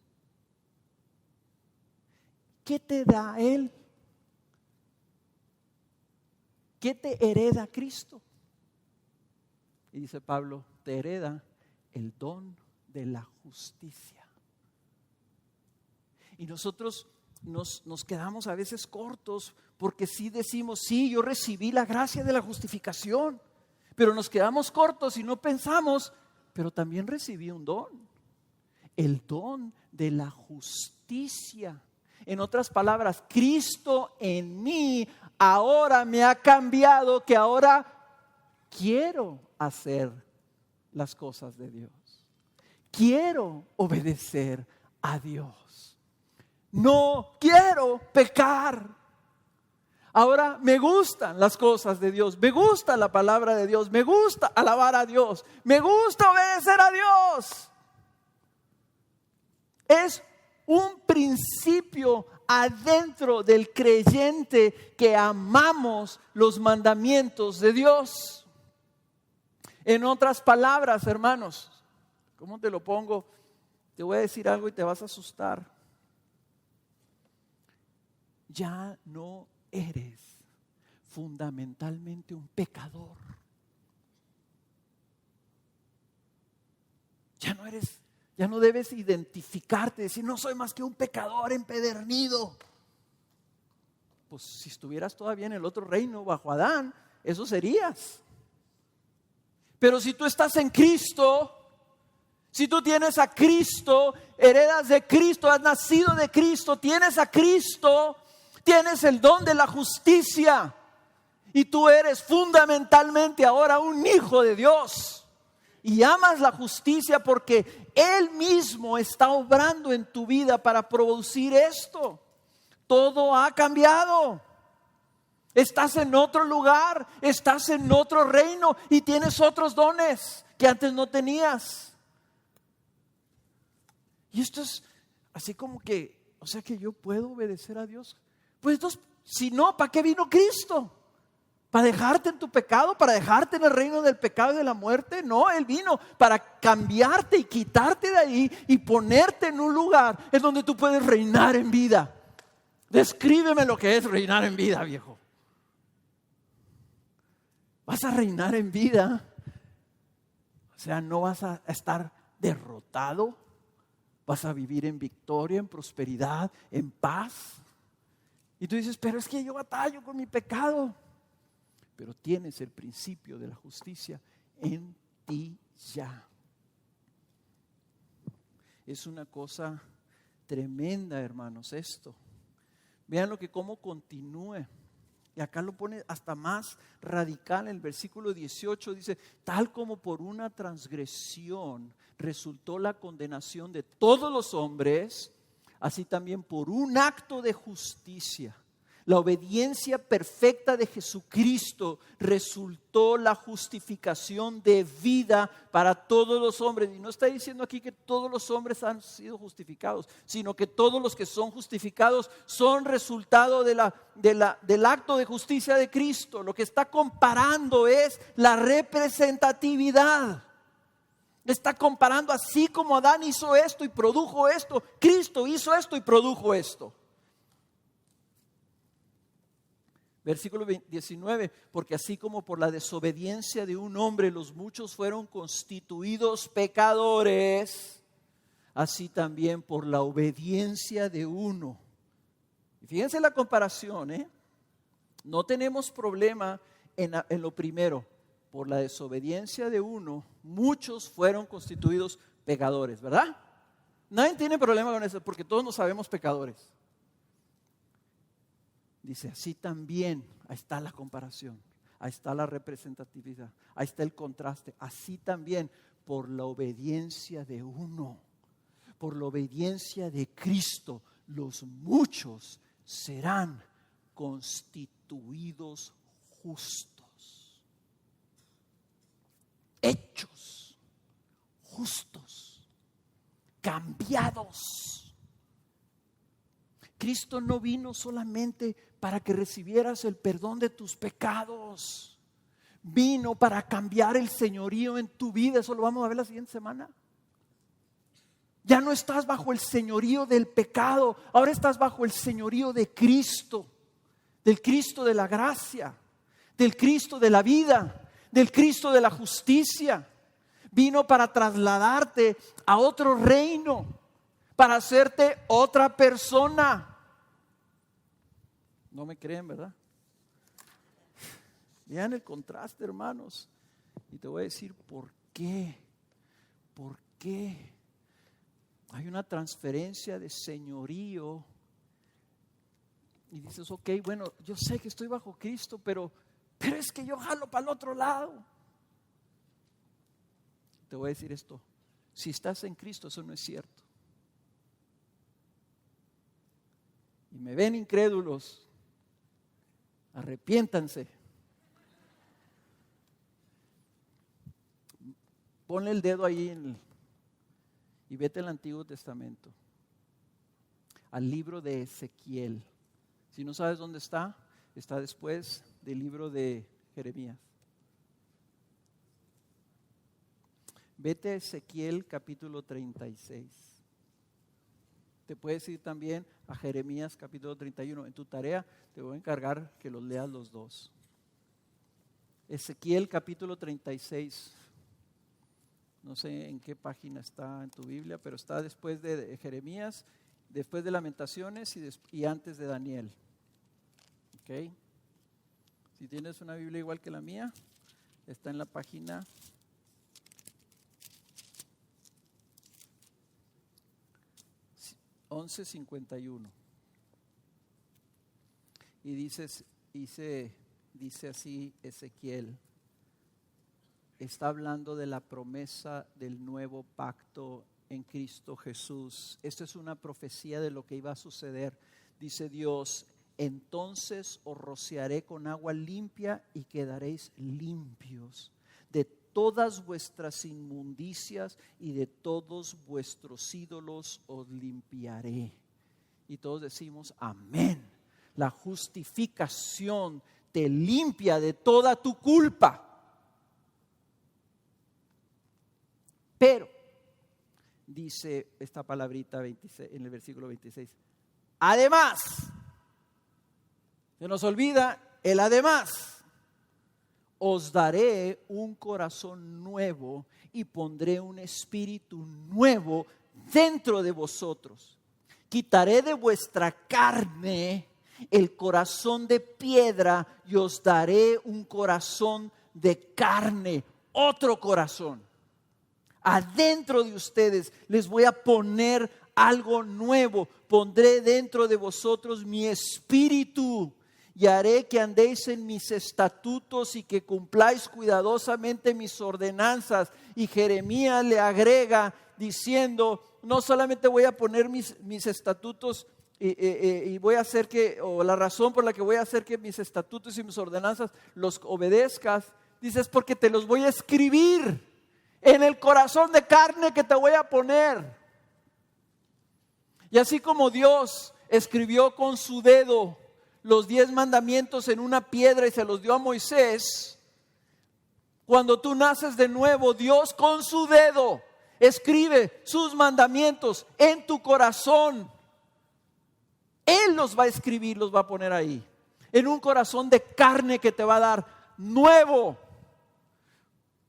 ¿Qué te da Él? ¿Qué te hereda Cristo? Y dice Pablo: te hereda el don de la justicia. Y nosotros nos quedamos a veces cortos, porque sí decimos: sí, yo recibí la gracia de la justificación, pero nos quedamos cortos y no pensamos: pero también recibí un don, el don de la justicia. En otras palabras, Cristo en mí ahora me ha cambiado, que ahora quiero hacer las cosas de Dios. Quiero obedecer a Dios. No quiero pecar. Ahora me gustan las cosas de Dios. Me gusta la palabra de Dios. Me gusta alabar a Dios. Me gusta obedecer a Dios. Es un principio adentro del creyente que amamos los mandamientos de Dios. En otras palabras, hermanos, ¿cómo te lo pongo? Te voy a decir algo y te vas a asustar. Ya no eres fundamentalmente un pecador. Ya no debes identificarte, decir: no soy más que un pecador empedernido. Pues si estuvieras todavía en el otro reino bajo Adán, eso serías. Pero si tú estás en Cristo, si tú tienes a Cristo, heredas de Cristo, has nacido de Cristo, tienes a Cristo, tienes el don de la justicia, y tú eres fundamentalmente ahora un hijo de Dios. Y amas la justicia porque Él mismo está obrando en tu vida para producir esto. Todo ha cambiado. Estás en otro lugar, estás en otro reino y tienes otros dones que antes no tenías. Y esto es así como que, o sea, que yo puedo obedecer a Dios. Pues entonces, si no, ¿para qué vino Cristo? ¿Para dejarte en tu pecado? ¿Para dejarte en el reino del pecado y de la muerte? No, Él vino para cambiarte y quitarte de ahí y ponerte en un lugar en donde tú puedes reinar en vida. Descríbeme lo que es reinar en vida, viejo. Vas a reinar en vida. O sea, no vas a estar derrotado. Vas a vivir en victoria, en prosperidad, en paz. Y tú dices: pero es que yo batallo con mi pecado. Pero tienes el principio de la justicia en ti ya. Es una cosa tremenda, hermanos, esto. Vean lo que cómo continúa. Y acá lo pone hasta más radical. En el versículo 18 dice: tal como por una transgresión resultó la condenación de todos los hombres, así también por un acto de justicia La obediencia perfecta de Jesucristo resultó la justificación de vida para todos los hombres. Y no está diciendo aquí que todos los hombres han sido justificados, sino que todos los que son justificados son resultado del acto de justicia de Cristo. Lo que está comparando es la representatividad. Está comparando, así como Adán hizo esto y produjo esto, Cristo hizo esto y produjo esto. Versículo 19, porque así como por la desobediencia de un hombre los muchos fueron constituidos pecadores, así también por la obediencia de uno. Y fíjense la comparación, no tenemos problema en lo primero. Por la desobediencia de uno, muchos fueron constituidos pecadores, ¿verdad? Nadie tiene problema con eso, porque todos nos sabemos pecadores. Dice, así también, ahí está la comparación, ahí está la representatividad, ahí está el contraste. Así también, por la obediencia de uno, por la obediencia de Cristo, los muchos serán constituidos justos. Hechos justos, cambiados. Cristo no vino solamente para que recibieras el perdón de tus pecados. Vino para cambiar el señorío en tu vida. Eso lo vamos a ver la siguiente semana. Ya no estás bajo el señorío del pecado. Ahora estás bajo el señorío de Cristo. Del Cristo de la gracia. Del Cristo de la vida. Del Cristo de la justicia. Vino para trasladarte a otro reino, para hacerte otra persona. No me creen, ¿verdad? Vean el contraste, hermanos. Y te voy a decir por qué. ¿Por qué? Hay una transferencia de señorío. Y dices, ok, bueno, yo sé que estoy bajo Cristo, pero es que yo jalo para el otro lado. Te voy a decir esto, si estás en Cristo, eso no es cierto. Y me ven incrédulos, arrepiéntanse. Ponle el dedo ahí y vete al Antiguo Testamento, al libro de Ezequiel. Si no sabes dónde está después del libro de Jeremías. Vete a Ezequiel capítulo 36. Te puedes ir también a Jeremías capítulo 31. En tu tarea te voy a encargar que los leas los dos. Ezequiel capítulo 36. No sé en qué página está en tu Biblia, pero está después de Jeremías, después de Lamentaciones y antes de Daniel. ¿Ok? Si tienes una Biblia igual que la mía, está en la página 1151. Y dice así Ezequiel, está hablando de la promesa del nuevo pacto en Cristo Jesús. Esta es una profecía de lo que iba a suceder. Dice Dios, entonces os rociaré con agua limpia y quedaréis limpios. De todas vuestras inmundicias y de todos vuestros ídolos os limpiaré. Y todos decimos amén. La justificación te limpia de toda tu culpa. Pero, dice esta palabrita 26, en el versículo 26, además, se nos olvida el además. Os daré un corazón nuevo y pondré un espíritu nuevo dentro de vosotros. Quitaré de vuestra carne el corazón de piedra y os daré un corazón de carne, otro corazón. Adentro de ustedes les voy a poner algo nuevo. Pondré dentro de vosotros mi espíritu. Y haré que andéis en mis estatutos y que cumpláis cuidadosamente mis ordenanzas. Y Jeremías le agrega diciendo, no solamente voy a poner mis estatutos y voy a hacer o la razón por la que voy a hacer que mis estatutos y mis ordenanzas los obedezcas, dices, porque te los voy a escribir en el corazón de carne que te voy a poner. Y así como Dios escribió con su dedo los 10 mandamientos en una piedra y se los dio a Moisés, cuando tú naces de nuevo, Dios con su dedo escribe sus mandamientos en tu corazón. Él los va a escribir, los va a poner ahí, en un corazón de carne que te va a dar nuevo.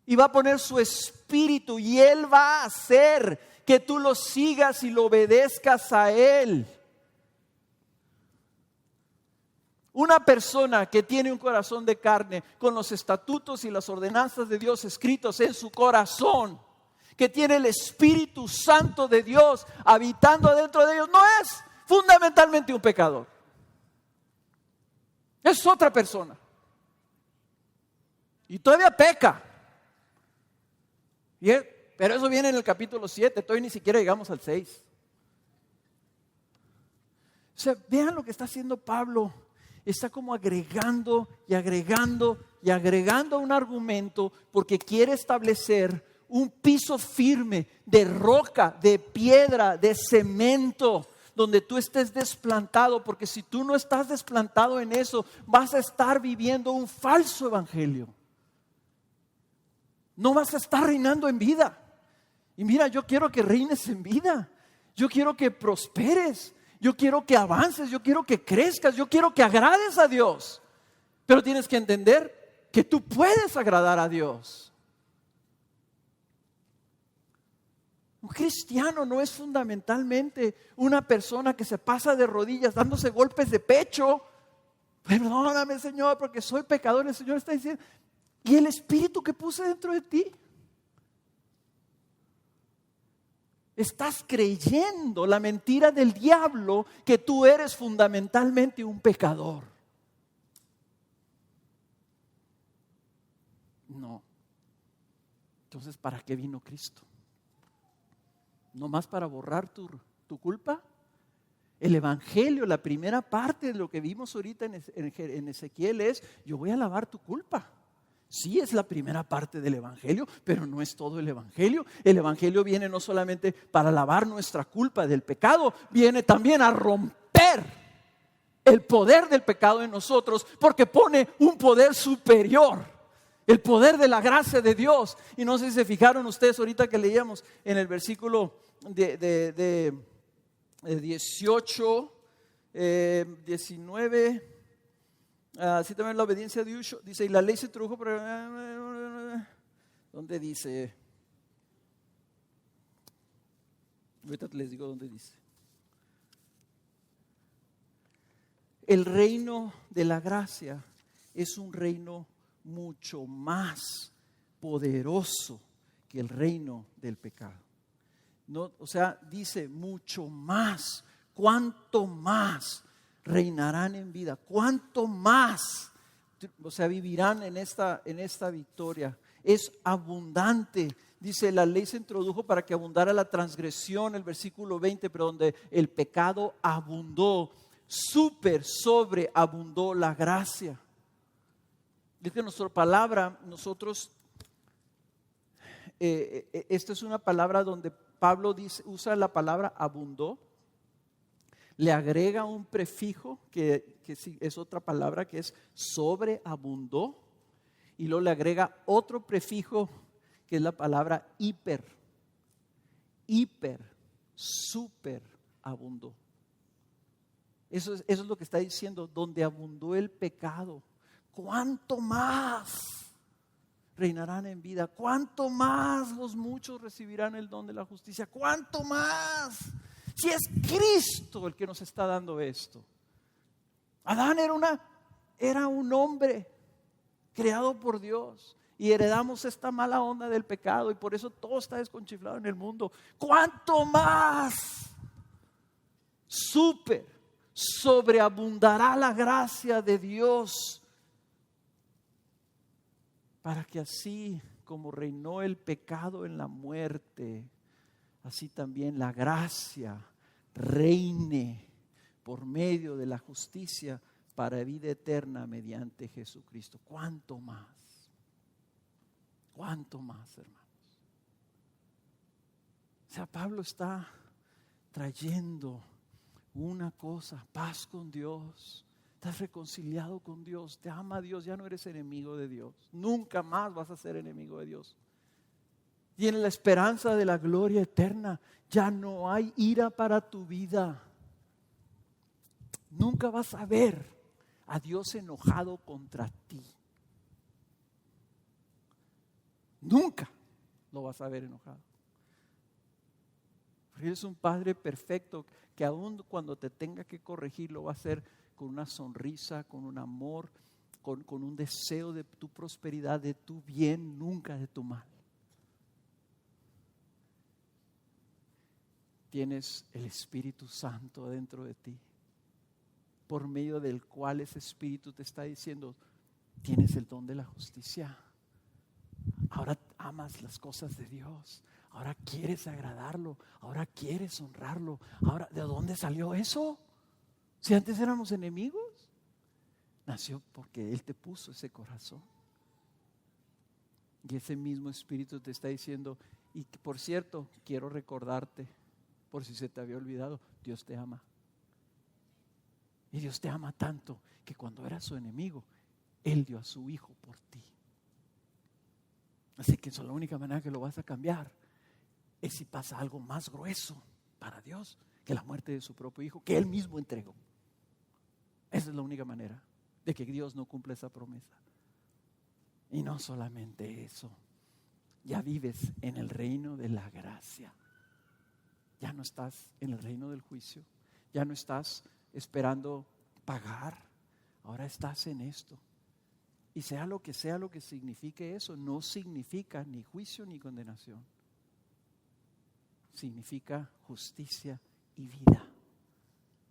Y va a poner su espíritu y Él va a hacer que tú lo sigas y lo obedezcas a Él. Una persona que tiene un corazón de carne con los estatutos y las ordenanzas de Dios escritos en su corazón, que tiene el Espíritu Santo de Dios habitando dentro de ellos, no es fundamentalmente un pecador. Es otra persona. Y todavía peca. Pero eso viene en el capítulo 7, todavía ni siquiera llegamos al 6. O sea, vean lo que está haciendo Pablo. Está como agregando y agregando y agregando un argumento porque quiere establecer un piso firme de roca, de piedra, de cemento, donde tú estés desplantado, porque si tú no estás desplantado en eso, vas a estar viviendo un falso evangelio. No vas a estar reinando en vida. Y mira, yo quiero que reines en vida. Yo quiero que prosperes. Yo quiero que avances. Yo quiero que crezcas. Yo quiero que agrades a Dios. Pero tienes que entender que tú puedes agradar a Dios. Un cristiano no es fundamentalmente una persona que se pasa de rodillas dándose golpes de pecho. Perdóname, Señor, porque soy pecador. El Señor está diciendo, ¿y el espíritu que puse dentro de ti? Estás creyendo la mentira del diablo que tú eres fundamentalmente un pecador. No. Entonces, ¿para qué vino Cristo? ¿No más para borrar tu culpa? El evangelio, la primera parte de lo que vimos ahorita en Ezequiel es, yo voy a lavar tu culpa. Sí, es la primera parte del evangelio, pero no es todo el evangelio. El evangelio viene no solamente para lavar nuestra culpa del pecado, viene también a romper el poder del pecado en nosotros, porque pone un poder superior, el poder de la gracia de Dios. Y no sé si se fijaron ustedes ahorita que leíamos en el versículo de 18, 19. Así también la obediencia de Dios, dice, y la ley se introdujo, pero ¿dónde dice? Ahorita les digo dónde dice. El reino de la gracia es un reino mucho más poderoso que el reino del pecado. No, o sea, dice mucho más. ¿Cuánto más reinarán en vida? ¿Cuánto más? O sea, vivirán en esta victoria. Es abundante. Dice, la ley se introdujo para que abundara la transgresión, el versículo 20, pero donde el pecado abundó, sobreabundó la gracia. Es que nuestra palabra, nosotros, esta es una palabra donde Pablo usa la palabra abundó. Le agrega un prefijo que sí, es otra palabra que es sobreabundó, y luego le agrega otro prefijo que es la palabra hiper, superabundó. Eso es lo que está diciendo, donde abundó el pecado, ¿cuánto más reinarán en vida? ¿Cuánto más los muchos recibirán el don de la justicia? ¿Cuánto más? Si es Cristo el que nos está dando esto. Adán era un hombre creado por Dios y heredamos esta mala onda del pecado y por eso todo está desconchiflado en el mundo. ¿Cuánto más? Sobreabundará la gracia de Dios para que así como reinó el pecado en la muerte, así también la gracia reine por medio de la justicia para vida eterna mediante Jesucristo. ¿Cuánto más? ¿Cuánto más, hermanos? O sea, Pablo está trayendo una cosa, paz con Dios. Estás reconciliado con Dios, te ama Dios, ya no eres enemigo de Dios. Nunca más vas a ser enemigo de Dios. Tienes la esperanza de la gloria eterna. Ya no hay ira para tu vida. Nunca vas a ver a Dios enojado contra ti. Nunca lo vas a ver enojado. Porque eres un Padre perfecto que aun cuando te tenga que corregir lo va a hacer con una sonrisa, con un amor, con un deseo de tu prosperidad, de tu bien, nunca de tu mal. Tienes el Espíritu Santo dentro de ti, por medio del cual ese Espíritu te está diciendo, tienes el don de la justicia. Ahora amas las cosas de Dios. Ahora quieres agradarlo. Ahora quieres honrarlo. Ahora, ¿de dónde salió eso? Si antes éramos enemigos. Nació porque Él te puso ese corazón. Y ese mismo Espíritu te está diciendo, y por cierto, quiero recordarte, por si se te había olvidado, Dios te ama. Y Dios te ama tanto que cuando eras su enemigo, Él dio a su Hijo por ti. Así que la única manera que lo vas a cambiar es si pasa algo más grueso para Dios que la muerte de su propio Hijo, que Él mismo entregó. Esa es la única manera de que Dios no cumpla esa promesa. Y no solamente eso, ya vives en el reino de la gracia. Ya no estás en el reino del juicio. Ya no estás esperando pagar. Ahora estás en esto. Y sea lo que signifique eso, no significa ni juicio ni condenación. Significa justicia y vida.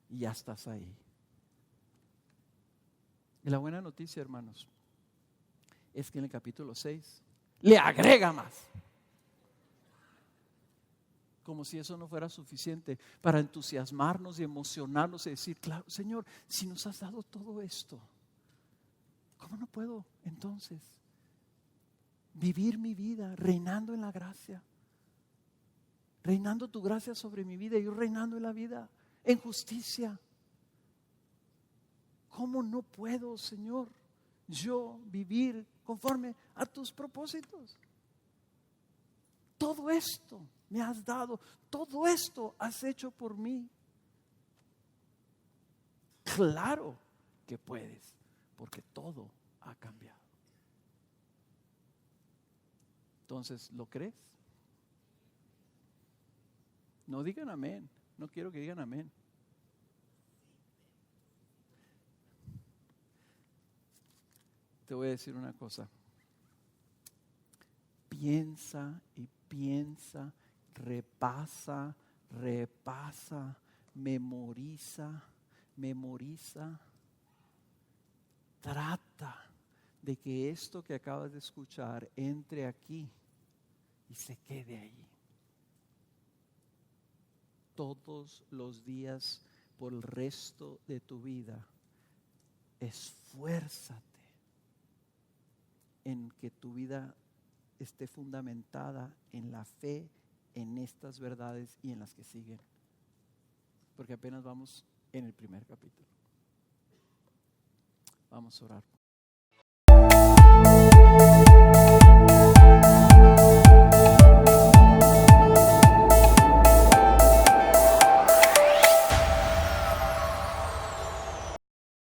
Y ya estás ahí. Y la buena noticia, hermanos, es que en el capítulo 6 le agrega más. Como si eso no fuera suficiente para entusiasmarnos y emocionarnos y decir, claro, Señor, si nos has dado todo esto, ¿cómo no puedo entonces vivir mi vida reinando en la gracia? Reinando tu gracia sobre mi vida y yo reinando en la vida en justicia. ¿Cómo no puedo, Señor, yo vivir conforme a tus propósitos? Todo esto me has dado, todo esto has hecho por mí. Claro que puedes, porque todo ha cambiado. Entonces, ¿lo crees? No digan amén, no quiero que digan amén. Te voy a decir una cosa. Piensa y piensa, repasa, memoriza. Trata de que esto que acabas de escuchar entre aquí y se quede ahí. Todos los días por el resto de tu vida, esfuérzate en que tu vida esté fundamentada en la fe, en estas verdades y en las que siguen. Porque apenas vamos en el primer capítulo. Vamos a orar.